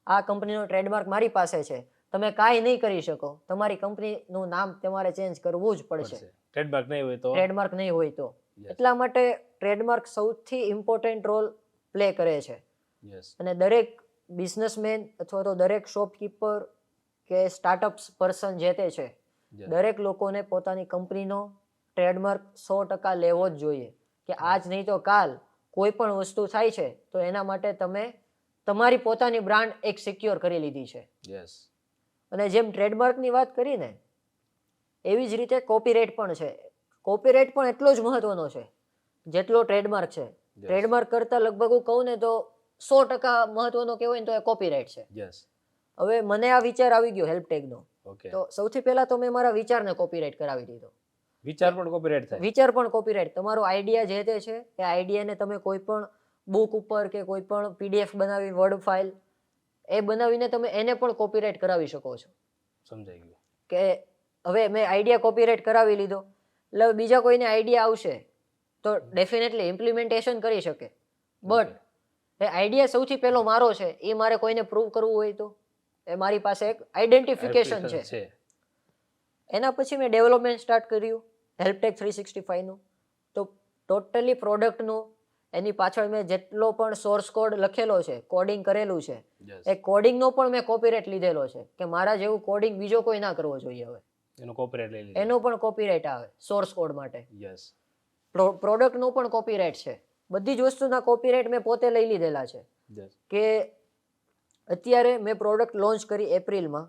Speaker 1: આ કંપનીનો ટ્રેડમાર્ક મારી પાસે છે, તમે કાંઈ નહીં કરી શકો, તમારી કંપનીનું નામ તમારે ચેન્જ કરવું જ પડશે.
Speaker 2: ટ્રેડમાર્ક નહીં હોય તો?
Speaker 1: ટ્રેડમાર્ક નહીં હોય તો.
Speaker 2: Yes.
Speaker 1: એટલા માટે ટ્રેડમાર્ક સૌથી ઇમ્પોર્ટન્ટ રોલ પ્લે કરે છે.
Speaker 2: યસ.
Speaker 1: અને દરેક બિઝનેસમેન અથવા તો દરેક શોપકીપર કે સ્ટાર્ટઅપ્સ પર્સન જે તે છે,
Speaker 2: Yes.
Speaker 1: દરેક લોકોને પોતાની કંપનીનો ટ્રેડમાર્ક 100% લેવો જ જોઈએ કે આજ નહીં તો કાલ કોઈ પણ વસ્તુ થાય છે તો એના માટે તમે તમારી પોતાની બ્રાન્ડ એક સિક્યોર કરી લીધી છે.
Speaker 2: યસ.
Speaker 1: અને જેમ ટ્રેડમાર્કની વાત કરીને એવી જ રીતે કોપીરાઇટ પણ છે. કોપીરાઇટ પણ એટલો જ મહત્વનો છે જેટલો ટ્રેડમાર્ક છે. ટ્રેડમાર્ક કરતાં લગભગ હું કહું ને તો 100% મહત્વનો કહેવાય ને તો એ કોપીરાઇટ છે.
Speaker 2: યસ.
Speaker 1: હવે મને આ વિચાર આવી ગયો હેલ્પટેગનો,
Speaker 2: ઓકે.
Speaker 1: તો સૌથી પહેલા તો મેં મારા વિચારને કોપીરાઇટ કરાવી દીધો.
Speaker 2: વિચાર પણ કોપીરાઇટ થાય?
Speaker 1: વિચાર પણ કોપીરાઇટ. તમારો આઈડિયા જે તે છે એ આઈડિયાને તમે કોઈ પણ બુક ઉપર કે કોઈ પણ પીડીએફ બનાવી, વર્ડ ફાઇલ એ બનાવીને તમે એને પણ કોપીરાઇટ કરાવી શકો છો.
Speaker 2: સમજાઈ ગયું.
Speaker 1: કે હવે મેં આઈડિયા કોપીરાઇટ કરાવી લીધો, એટલે બીજા કોઈને આઈડિયા આવશે તો ડેફિનેટલી ઇમ્પ્લિમેન્ટેશન કરી શકે, બટ એ આઈડિયા સૌથી પહેલો મારો છે, એ મારે કોઈને પ્રૂવ કરવું હોય તો એ મારી પાસે એક આઈડેન્ટિફિકેશન છે. એના પછી મેં ડેવલપમેન્ટ સ્ટાર્ટ કર્યું હેલ્પટેગ 365નું. તો ટોટલી પ્રોડક્ટનું એની પાછળ મેં જેટલો પણ સોર્સ કોડ લખેલો છે, કોડિંગ કરેલું છે, એ કોડિંગનો પણ મેં કોપીરાઇટ લીધેલો છે કે મારા જેવું કોડિંગ બીજો કોઈ ના કરવો જોઈએ. હવે
Speaker 2: એનો કોપીરાઇટ લઈ લીધો.
Speaker 1: એનો પણ કોપીરાઇટ આવે સોર્સ કોડ માટે.
Speaker 2: યસ.
Speaker 1: પ્રોડક્ટનો પણ કોપીરાઇટ છે. બધી જ વસ્તુના કોપીરાઇટ મેં પોતે લઈ લીધેલા છે.
Speaker 2: યસ.
Speaker 1: કે અત્યારે મેં પ્રોડક્ટ લોન્ચ કરી એપ્રિલમાં,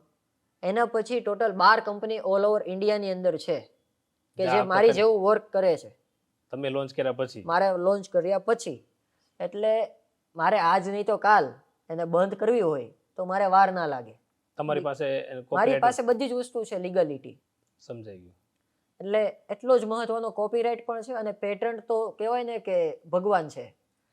Speaker 1: એના પછી ટોટલ 12 કંપની ઓલ ઓવર ઇન્ડિયાની અંદર છે કે જે મારી જેવું વર્ક કરે છે.
Speaker 2: તમે લોન્ચ કર્યા પછી?
Speaker 1: મારે લોન્ચ કર્યા પછી. એટલે મારે આજ નહીં તો કાલ એને બંધ કરવી હોય તો મારે વાર ના લાગે.
Speaker 2: તમારી પાસે
Speaker 1: મારી
Speaker 2: copyright
Speaker 1: પાસે બધી જ વસ્તુ છે લીગલિટી.
Speaker 2: સમજાઈ ગયું.
Speaker 1: એટલે એટલો જ મહત્વનો કોપીરાઇટ પણ છે. અને પેટન્ટ તો કહેવાય ને કે ભગવાન છે.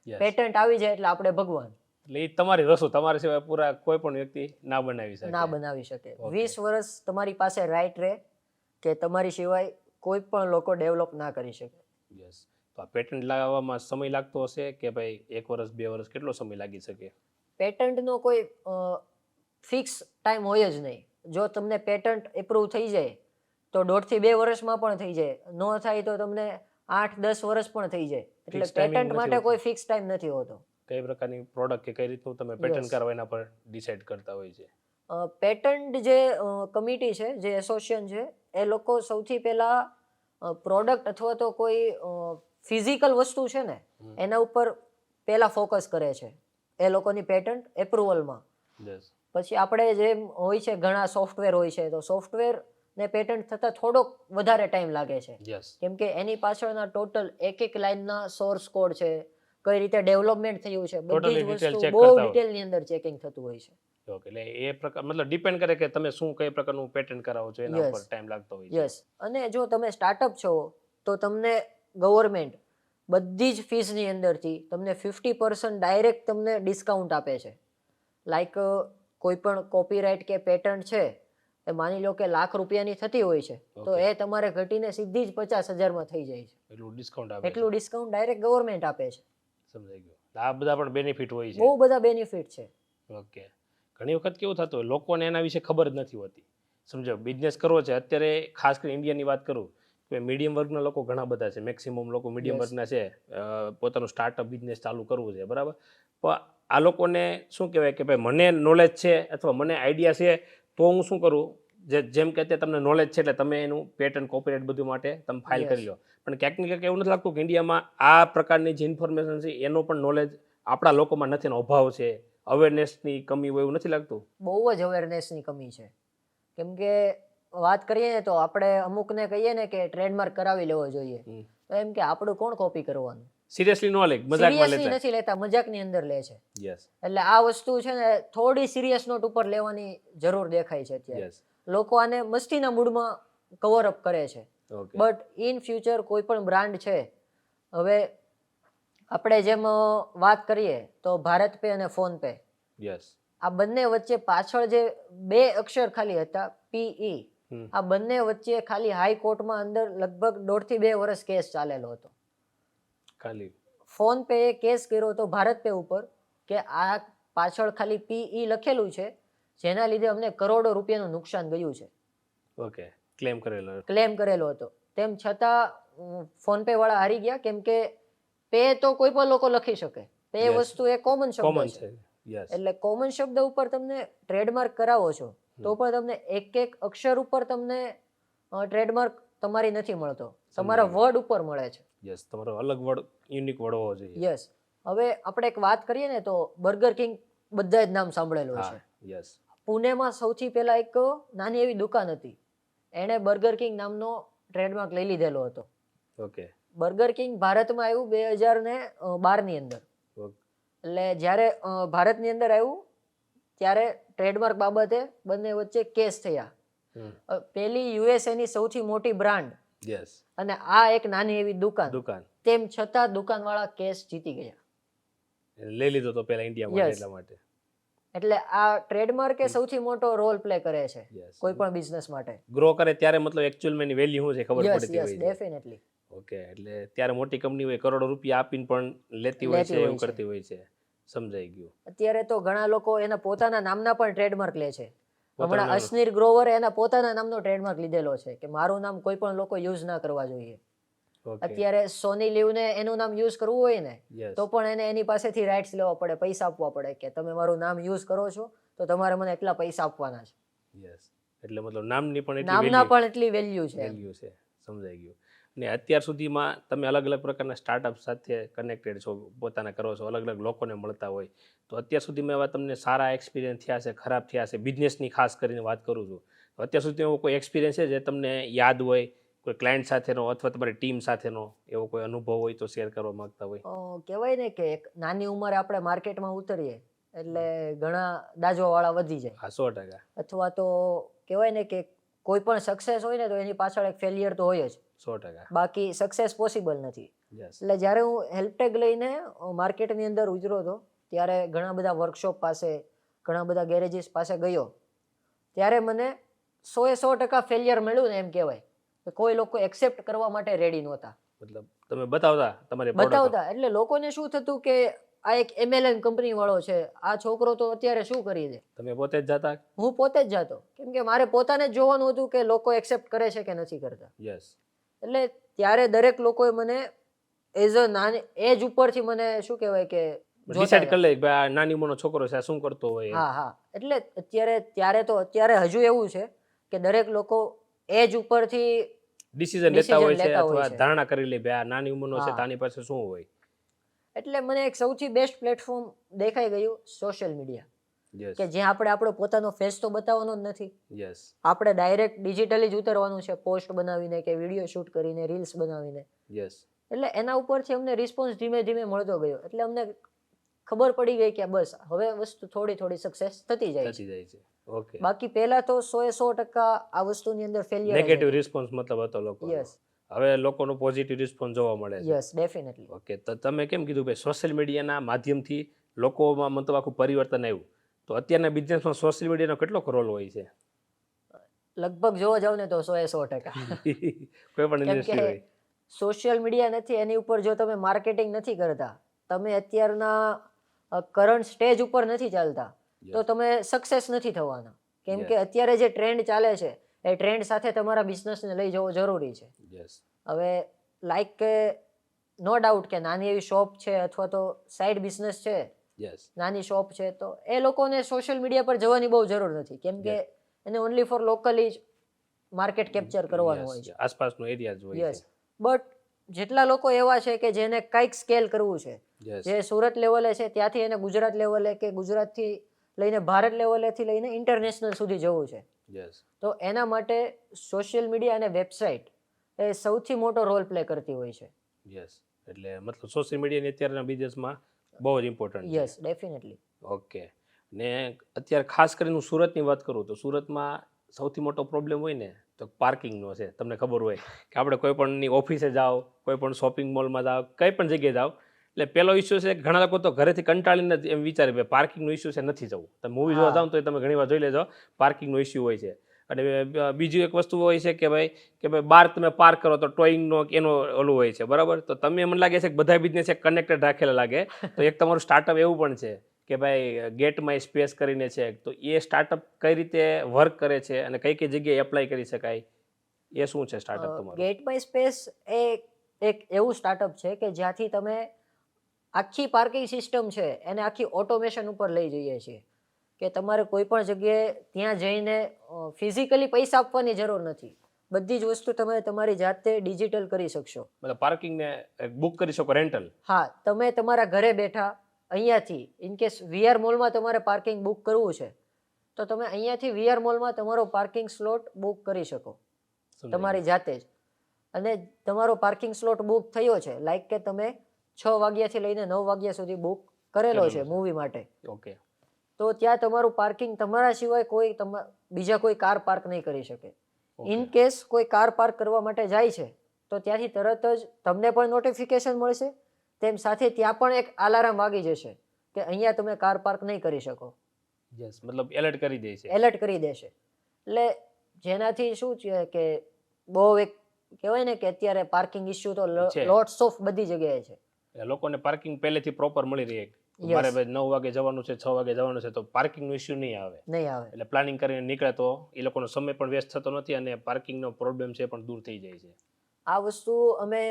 Speaker 2: Yes.
Speaker 1: પેટન્ટ આવી જાય એટલે આપણે ભગવાન.
Speaker 2: એટલે એ તમારી વસ્તુ, તમારા સિવાય પૂરા કોઈ પણ વ્યક્તિ ના બનાવી શકે.
Speaker 1: ના બનાવી શકે.
Speaker 2: Okay.
Speaker 1: 20 વર્ષ તમારી પાસે રાઈટ રહે કે તમારી સિવાય કોઈ પણ લોકો ડેવલપ ના કરી શકે.
Speaker 2: યસ. તો આ પેટન્ટ લાવવામાં સમય લાગતો હશે કે ભાઈ 1 વર્ષ 2 વર્ષ કેટલો સમય લાગી શકે?
Speaker 1: પેટન્ટનો કોઈ ફિક્સ ટાઈમ હોય જ નહીં. જો તમને પેટન્ટ એપ્રુવ થઈ જાય તો 1.5 થી 2 વર્ષમાં પણ થઈ જાય. ન થાય તો તમને 8-10 વર્ષ પણ થઈ જાય. એટલે
Speaker 2: Fixed timing
Speaker 1: પેટન્ટ
Speaker 2: નથી
Speaker 1: માટે
Speaker 2: હોતું.
Speaker 1: કોઈ ફિક્સ ટાઈમ નથી હોતો.
Speaker 2: કઈ પ્રકારની પ્રોડક્ટ કે કઈ રીતનું તમે પેટન્ટ
Speaker 1: Yes.
Speaker 2: કરવા એના પર ડિસાઈડ કરતા હોય છે?
Speaker 1: પેટન્ટ જે કમિટી છે, જે એસોસિએશન છે, એ લોકો સૌથી પહેલા પ્રોડક્ટ અથવા તો કોઈ ફિઝિકલ વસ્તુ છે ને
Speaker 2: હમ.
Speaker 1: એના ઉપર પહેલા ફોકસ કરે છે એ લોકોની પેટન્ટ એપ્રુવલમાં.
Speaker 2: યસ.
Speaker 1: પછી આપણે જેમ હોય છે ઘણા સોફ્ટવેર હોય છે, તો સોફ્ટવેર ને પેટન્ટ થતાં થોડોક વધારે ટાઈમ લાગે છે.
Speaker 2: યસ.
Speaker 1: કેમ કે એની પાછળના ટોટલ એક લાઇનના સોર્સ કોડ છે, કઈ રીતે ડેવલપમેન્ટ થયું છે, બધી
Speaker 2: Totally
Speaker 1: જ
Speaker 2: detail
Speaker 1: વસ્તુ
Speaker 2: check
Speaker 1: બહુ
Speaker 2: કરતા હોય.
Speaker 1: ડિટેલની અંદર ચેકિંગ થતું હોય છે.
Speaker 2: ઓકે. એટલે એ પ્રકાર મતલબ ડિપેન્ડ કરે કે તમે શું કઈ પ્રકારનું પેટન્ટ કરાવો છો એના
Speaker 1: Yes.
Speaker 2: ઉપર ટાઈમ લાગતો હોય છે.
Speaker 1: યસ. અને જો તમે સ્ટાર્ટઅપ છો તો તમને ગવર્મેન્ટ બધી જ ફીસની અંદરથી તમને 50% ડાયરેક્ટ તમને ડિસ્કાઉન્ટ આપે છે. લાઈક કોઈ પણ કોપીરાઇટ કે પેટન્ટ છે એ માની લો કે ₹1,00,000 થતી હોય છે, તો
Speaker 2: Okay.
Speaker 1: એ તમારે ઘટીને સીધી જ 50,000માં થઈ જાય છે.
Speaker 2: એટલું ડિસ્કાઉન્ટ આપે છે.
Speaker 1: એટલું ડિસ્કાઉન્ટ ડાયરેક્ટ ગવર્મેન્ટ આપે છે.
Speaker 2: સમજાઈ ગયું. આ બધા પણ બેનિફિટ હોય છે.
Speaker 1: બહુ બધા બેનિફિટ છે.
Speaker 2: ઓકે. ઘણી વખત કેવું થતું હોય લોકોને એના વિશે ખબર જ નથી હોતી. સમજો બિઝનેસ કરવો છે અત્યારે, ખાસ કરીને ઇન્ડિયાની વાત કરું કે મીડિયમ વર્ગના લોકો ઘણા બધા છે. મેક્સિમમ લોકો મીડિયમ
Speaker 1: Yes.
Speaker 2: વર્ગના છે. પોતાનું સ્ટાર્ટઅપ બિઝનેસ ચાલુ કરવું છે, બરાબર. પણ આ લોકોને શું કહેવાય કે ભાઈ મને નોલેજ છે અથવા મને આઈડિયા છે તો હું શું કરું, જેમ કે અત્યારે તમને નોલેજ છે એટલે તમે એનું પેટન્ટ કોપીરાઇટ બધું માટે તમે ફાઇલ
Speaker 1: Yes.
Speaker 2: કરી લો. પણ ક્યાંક ને ક્યાંક એવું નથી લાગતું કે ઇન્ડિયામાં આ પ્રકારની જે ઇન્ફોર્મેશન છે એનો પણ નોલેજ આપણા લોકોમાં નથી, એનો અભાવ છે, અવેરનેસની કમી હોય એવું નથી લાગતું?
Speaker 1: બહુ જ અવેરનેસની કમી છે. કેમ કે વાત કરીએ ને તો આપણે અમુકને કહીએ ને કે ટ્રેડમાર્ક કરાવી લેવો જોઈએ, તો એમ કે આપણું કોણ કોપી કરવાનું.
Speaker 2: સિરિયસલી નો લે, મજાકમાં
Speaker 1: સિરિયસલી
Speaker 2: લેતા.
Speaker 1: નથી લેતા, મજાકની અંદર લે છે.
Speaker 2: યસ.
Speaker 1: એટલે આ વસ્તુ છે ને થોડી સિરિયસ નોટ ઉપર લેવાની જરૂર દેખાય છે અત્યારે.
Speaker 2: યસ.
Speaker 1: લોકો આને મસ્તીના મૂડમાં કવર અપ કરે છે.
Speaker 2: ઓકે.
Speaker 1: બટ ઇન ફ્યુચર કોઈ પણ બ્રાન્ડ છે, હવે આપણે જેમ વાત કરીએ તો ભારત પે અને ફોન પે,
Speaker 2: યસ.
Speaker 1: આ બંને વચ્ચે પાછળ જે 2 અક્ષર ખાલી હતા PE, આ બંને વચ્ચે ખાલી હાઈકોર્ટમાં અંદર લગભગ 1.5 થી 2 વર્ષ કેસ ચાલેલો હતો.
Speaker 2: ખાલી
Speaker 1: ફોન પે એ કેસ કર્યો હતો ભારત પે ઉપર કે આ પાછળ ખાલી PE લખેલું છે, જેના લીધે અમને કરોડો રૂપિયાનું નુકસાન ગયું છે.
Speaker 2: ઓકે. ક્લેમ કરેલો.
Speaker 1: ક્લેમ કરેલો હતો. તેમ છતાં ફોન પે વાળા હારી ગયા, કેમ કે પે તો કોઈ પણ લોકો લખી શકે. Pay
Speaker 2: Yes.
Speaker 1: વસ્તુ એ કોમન
Speaker 2: કોમન
Speaker 1: શબ્દ છે.
Speaker 2: છે. યસ.
Speaker 1: એટલે કોમન શબ્દ ઉપર તમને ટ્રેડમાર્ક કરાવો છો તો પણ તમને એક અક્ષર ઉપર તમને ટ્રેડમાર્ક તમારી નથી મળતો, તમારા વર્ડ ઉપર મળે છે.
Speaker 2: યસ. તમારો અલગ વર્ડ, યુનિક વર્ડ હોવો જોઈએ.
Speaker 1: યસ. હવે આપણે એક વાત કરીએ ને તો બર્ગર કિંગ બધા જ નામ સાંભળેલું છે.
Speaker 2: હા. યસ.
Speaker 1: પુણેમાં સૌથી પહેલા એક નાની એવી દુકાન હતી, એણે બર્ગર કિંગ નામનો ટ્રેડમાર્ક લઈ લીધેલો હતો.
Speaker 2: ઓકે.
Speaker 1: બર્ગર કિંગ ભારતમાં આવ્યું 2012ની અંદર.
Speaker 2: ઓકે.
Speaker 1: એટલે જ્યારે ભારતની અંદર આવ્યું ત્યારે ટ્રેડમાર્ક બાબતે બંને વચ્ચે કેસ થયા. પેલી યુએસએની સૌથી મોટી બ્રાન્ડ
Speaker 2: યસ.
Speaker 1: અને આ એક નાની એવી દુકાન,
Speaker 2: દુકાન
Speaker 1: તેમ છતાં દુકાનવાળા કેસ જીતી ગયા.
Speaker 2: લઈ લીધો તો પેલા ઇન્ડિયામાં
Speaker 1: Yes.
Speaker 2: એટલા માટે.
Speaker 1: એટલે આ ટ્રેડમાર્ક એ સૌથી મોટો રોલ પ્લે કરે છે
Speaker 2: યસ.
Speaker 1: કોઈ પણ બિઝનેસ માટે.
Speaker 2: ગ્રો કરે ત્યારે મતલબ એકચ્યુઅલ એની વેલ્યુ શું છે ખબર
Speaker 1: યસ
Speaker 2: પડતી
Speaker 1: યસ
Speaker 2: હોય છે.
Speaker 1: ડેફિનેટલી.
Speaker 2: ઓકે. એટલે ત્યારે મોટી કંપની હોય કરોડો રૂપિયા આપીને પણ લેતી હોય
Speaker 1: લેતી
Speaker 2: છે,
Speaker 1: હોય
Speaker 2: એવું
Speaker 1: છે.
Speaker 2: કરતી હોય છે. સમજાઈ ગયું.
Speaker 1: અત્યારે તો ઘણા લોકો એના પોતાના નામના પણ ટ્રેડમાર્ક લે છે.
Speaker 2: પોતાના
Speaker 1: હમણાં
Speaker 2: નામનો.
Speaker 1: અશ્નીર ગ્રોવરે એના પોતાના નામનો ટ્રેડમાર્ક લીધેલો છે કે મારું નામ કોઈ પણ લોકો યુઝ ના કરવા જોઈએ.
Speaker 2: ઓકે.
Speaker 1: અત્યારે સોની લીવને એનું નામ યુઝ કરવું હોય ને
Speaker 2: યસ.
Speaker 1: તો પણ એને એની પાસેથી રાઇટ્સ લેવા પડે, પૈસા આપવા પડે કે તમે મારું નામ યુઝ કરો છો તો તમારે મને એટલા પૈસા આપવાના છે.
Speaker 2: યસ. એટલે મતલબ નામની પણ એટલી
Speaker 1: નામના પણ એટલી વેલ્યુ છે.
Speaker 2: વેલ્યુ છે. સમજાઈ ગયું. ને અત્યાર સુધીમાં તમે અલગ અલગ પ્રકારના સ્ટાર્ટઅપ સાથે કનેક્ટેડ છો, પોતાના કરો છો, અલગ અલગ લોકોને મળતા હોય, તો અત્યાર સુધીમાં એવા તમને સારા એક્સપિરિયન્સ થયા છે, ખરાબ થયા છે, બિઝનેસની ખાસ કરીને વાત કરું છું, તો અત્યાર સુધી એવો કોઈ એક્સપિરિયન્સ છે જે તમને યાદ હોય, કોઈ ક્લાયન્ટ સાથેનો અથવા તમારી ટીમ સાથેનો એવો કોઈ અનુભવ હોય તો શેર કરવા માંગતા હોય?
Speaker 1: કહેવાય ને કે એક નાની ઉંમરે આપણે માર્કેટમાં ઉતરીએ એટલે ઘણા દાજવાવાળા વધી જાય.
Speaker 2: હા 100%.
Speaker 1: અથવા તો કહેવાય ને કે કોઈ પણ સક્સેસ હોય ને તો એની પાછળ એક ફેલિયર તો હોય જ,
Speaker 2: 100%.
Speaker 1: બાકી સક્સેસ પોસિબલ નથી.
Speaker 2: યસ.
Speaker 1: એટલે જ્યારે હું હેલ્પટેગ લઈને માર્કેટની અંદર ઉતર્યો હતો ત્યારે ઘણા બધા વર્કશોપ પાસે, ઘણા બધા ગેરેજીસ પાસે ગયો, ત્યારે મને 100% ફેલિયર મળ્યું ને એમ કહેવાય કે કોઈ લોકો એક્સેપ્ટ કરવા માટે રેડી નહોતા.
Speaker 2: મતલબ તમે બતાવતા તમારી product.
Speaker 1: બતાવતા એટલે લોકોને શું થતું કે આ એક MLM કંપની વાળો છે, આ છોકરો તો અત્યારે શું કરી દે.
Speaker 2: તમે પોતે જ જતા.
Speaker 1: હું પોતે જ જાતો, કેમ કે મારે પોતાને જ જોવાનું હતું કે લોકો એક્સેપ્ટ કરે છે કે નથી કરતા.
Speaker 2: યસ.
Speaker 1: એટલે ત્યારે દરેક લોકોએ મને એઝ અ નાની એજ ઉપરથી મને શું કહેવાય કે જોતા
Speaker 2: ડિસાઈડ
Speaker 1: હતા.
Speaker 2: કરી લે કે ભાઈ આ નાની મોનો છોકરો છે આ શું કરતો હોય.
Speaker 1: હા. એટલે અત્યારે હજુ એવું છે કે દરેક લોકો એજ ઉપરથી
Speaker 2: ડિસિઝન લેતા હોય છે
Speaker 1: લેતા હોય
Speaker 2: અથવા
Speaker 1: છે.
Speaker 2: ધારણા કરી લે ભાઈ આ નાની ઉંમરનો છે
Speaker 1: હા.
Speaker 2: તો આની પાસે શું હોય.
Speaker 1: એટલે મને એક સૌથી બેસ્ટ પ્લેટફોર્મ દેખાઈ ગયું સોશિયલ મીડિયા,
Speaker 2: યસ.
Speaker 1: કે જ્યાં આપણે આપણો પોતાનો ફેસ તો બતાવવાનો જ નથી,
Speaker 2: યસ.
Speaker 1: આપણે ડાયરેક્ટ ડિજિટલી જ ઉતરવાનું છે, પોસ્ટ બનાવીને કે વિડીયો શૂટ કરીને, રીલ્સ બનાવીને.
Speaker 2: યસ.
Speaker 1: એટલે એના ઉપરથી અમને રિસ્પોન્સ ધીમે ધીમે મળતો ગયો. એટલે અમને ખબર પડી ગઈ કે બસ હવે વસ્તુ થોડી થોડી સક્સેસ થતી જાય છે.
Speaker 2: થતી જાય છે. ઓકે.
Speaker 1: બાકી પહેલા તો 100% આ વસ્તુની અંદર ફેલિયર.
Speaker 2: નેગેટિવ રિસ્પોન્સ મતલબ હતો લોકો.
Speaker 1: યસ.
Speaker 2: હવે લોકોનો પોઝિટિવ રિસ્પોન્સ જોવા મળે છે.
Speaker 1: Yes, definitely.
Speaker 2: ઓકે. તો તમે કેમ કીધું ભાઈ સોશિયલ મીડિયાના માધ્યમથી લોકોમાં મતલબ આખું પરિવર્તન આવ્યું, તો અત્યારના બિઝનેસમાં સોશિયલ મીડિયાનો કેટલો રોલ હોય છે?
Speaker 1: લગભગ જોવા જાવ ને તો 100%.
Speaker 2: કોઈ પણ
Speaker 1: કેમ
Speaker 2: ઇન્ડસ્ટ્રી
Speaker 1: કે
Speaker 2: હોય.
Speaker 1: સોશિયલ મીડિયા નથી, એની ઉપર જો તમે માર્કેટિંગ નથી કરતા, તમે અત્યારના કરંટ સ્ટેજ ઉપર નથી ચાલતા, તો તમે સક્સેસ નથી થવાના. કેમ કે અત્યારે જે ટ્રેન્ડ ચાલે છે એ ટ્રેન્ડ સાથે તમારા બિઝનેસને લઈ જવો જરૂરી છે.
Speaker 2: યસ.
Speaker 1: હવે લાઈક કે નો ડાઉટ કે નાની એવી શોપ છે અથવા તો સાઈડ બિઝનેસ છે,
Speaker 2: યસ.
Speaker 1: નાની શોપ છે, તો એ લોકોને સોશિયલ મીડિયા પર જવાની બહુ જરૂર નથી, કેમ કે એને ઓનલી ફોર લોકલી જ માર્કેટ કેપ્ચર કરવાનું હોય છે.
Speaker 2: આસપાસનો એરિયા જ હોય
Speaker 1: યસ.
Speaker 2: છે.
Speaker 1: બટ જેટલા લોકો એવા છે કે જેને કંઈક સ્કેલ કરવું છે,
Speaker 2: યસ.
Speaker 1: જે સુરત લેવલે છે ત્યાંથી એને ગુજરાત લેવલે કે ગુજરાતથી લઈને ભારત લેવલેથી લઈને ઇન્ટરનેશનલ સુધી જવું છે,
Speaker 2: યસ.
Speaker 1: તો એના માટે સોશિયલ મીડિયા અને વેબસાઇટ એ સૌથી મોટો રોલ પ્લે કરતી હોય છે.
Speaker 2: યસ. એટલે મતલબ સોશિયલ મીડિયાની અત્યારના બિઝનેસમાં બહુ જ ઇમ્પોર્ટન્ટ છે.
Speaker 1: Yes, definitely.
Speaker 2: ઓકે. ને અત્યારે ખાસ કરીને હું સુરતની વાત કરું તો સુરતમાં સૌથી મોટો પ્રોબ્લેમ હોય ને તો પાર્કિંગનો છે. તમને ખબર હોય કે આપણે કોઈ પણની ઓફિસે જાઓ, કોઈ પણ શોપિંગ મોલમાં જાઓ, કઈ પણ જગ્યાએ જાઓ, એટલે પહેલો ઇસ્યુ છે કે ઘણા લોકો તો ઘરેથી કંટાળીને જ એમ વિચારે કે પાર્કિંગનો ઇસ્યુ છે નથી જવું. તમે મૂવી જોવા જાઓ તો તમે ઘણી વાર જોઈ લેજો પાર્કિંગનો ઇસ્યુ હોય છે. અને બીજું એક વસ્તુ હોય છે કે ભાઈ બહાર તમે પાર્ક કરો તો ટોઈંગનો એનો ઓલું હોય છે, બરાબર? તો તમે મને લાગે છે કે બધા બિઝનેસ એક કનેક્ટેડ રાખેલા લાગે. તો એક તમારું સ્ટાર્ટઅપ એવું પણ છે કે ભાઈ ગેટ માય સ્પેસ કરીને છે, તો એ સ્ટાર્ટઅપ કઈ રીતે વર્ક કરે છે અને કઈ કઈ જગ્યાએ એપ્લાય કરી શકાય, એ શું છે સ્ટાર્ટઅપ તમારું?
Speaker 1: ગેટ બાય સ્પેસ એ એક એવું સ્ટાર્ટઅપ છે કે જ્યાંથી તમે આખી પાર્કિંગ સિસ્ટમ છે એને આખી ઓટોમેશન ઉપર લઈ જઈએ છીએ, કે તમારે કોઈ પણ જગ્યાએ ત્યાં જઈને ફિઝિકલી પૈસા આપવાની જરૂર નથી. બધી જ વસ્તુ તમે તમારી જાતે ડિજિટલ કરી શકશો.
Speaker 2: મતલબ પાર્કિંગને બુક કરી શકો, રેન્ટલ.
Speaker 1: હા, તમે તમારા ઘરે બેઠા અહીંયાથી ઇનકેસ VR મોલમાં તમારે પાર્કિંગ બુક કરવું છે તો તમે અહીંયાથી VR મોલમાં તમારો પાર્કિંગ સ્લોટ બુક કરી શકો તમારી જાતે જ. અને તમારો પાર્કિંગ સ્લોટ બુક થયો છે, લાઈક કે તમે 6 વાગ્યાથી લઈને 9 વાગ્યા સુધી બુક કરેલો છે મૂવી માટે,
Speaker 2: ઓકે.
Speaker 1: તો ત્યાં તમારું પાર્કિંગ તમારા સિવાય કોઈ બીજા કોઈ કાર પાર્ક નહીં કરી શકે. ઇન કેસ કોઈ કાર પાર્ક કરવા માટે જાય છે તો ત્યાંથી તરત જ તમને પણ નોટિફિકેશન મળશે, તેમ સાથે ત્યાં પણ એક અલાર્મ વાગી જશે કે અહીંયા તમે કાર પાર્ક નહીં કરી શકો.
Speaker 2: યસ. મતલબ એલર્ટ કરી દે છે.
Speaker 1: એલર્ટ કરી દેશે. એટલે જેનાથી શું છે કે બહુ એક કહેવાય ને કે અત્યારે પાર્કિંગ ઇશ્યુ તો લોટ્સ ઓફ બધી જગ્યાએ છે.
Speaker 2: લોકોને પાર્કિંગ પહેલેથી પ્રોપર મળી રહે. મારે ભાઈ 9 વાગે જવાનું છે, 6 વાગે જવાનું છે, તો પાર્કિંગનો ઇશ્યુ નહીં આવે. એટલે પ્લાનિંગ કરીને નીકળે તો એ લોકોનો સમય પણ વેસ્ટ થતો નથી અને પાર્કિંગનો પ્રોબ્લેમ છે પણ દૂર થઈ જાય છે.
Speaker 1: આ વસ્તુ અમે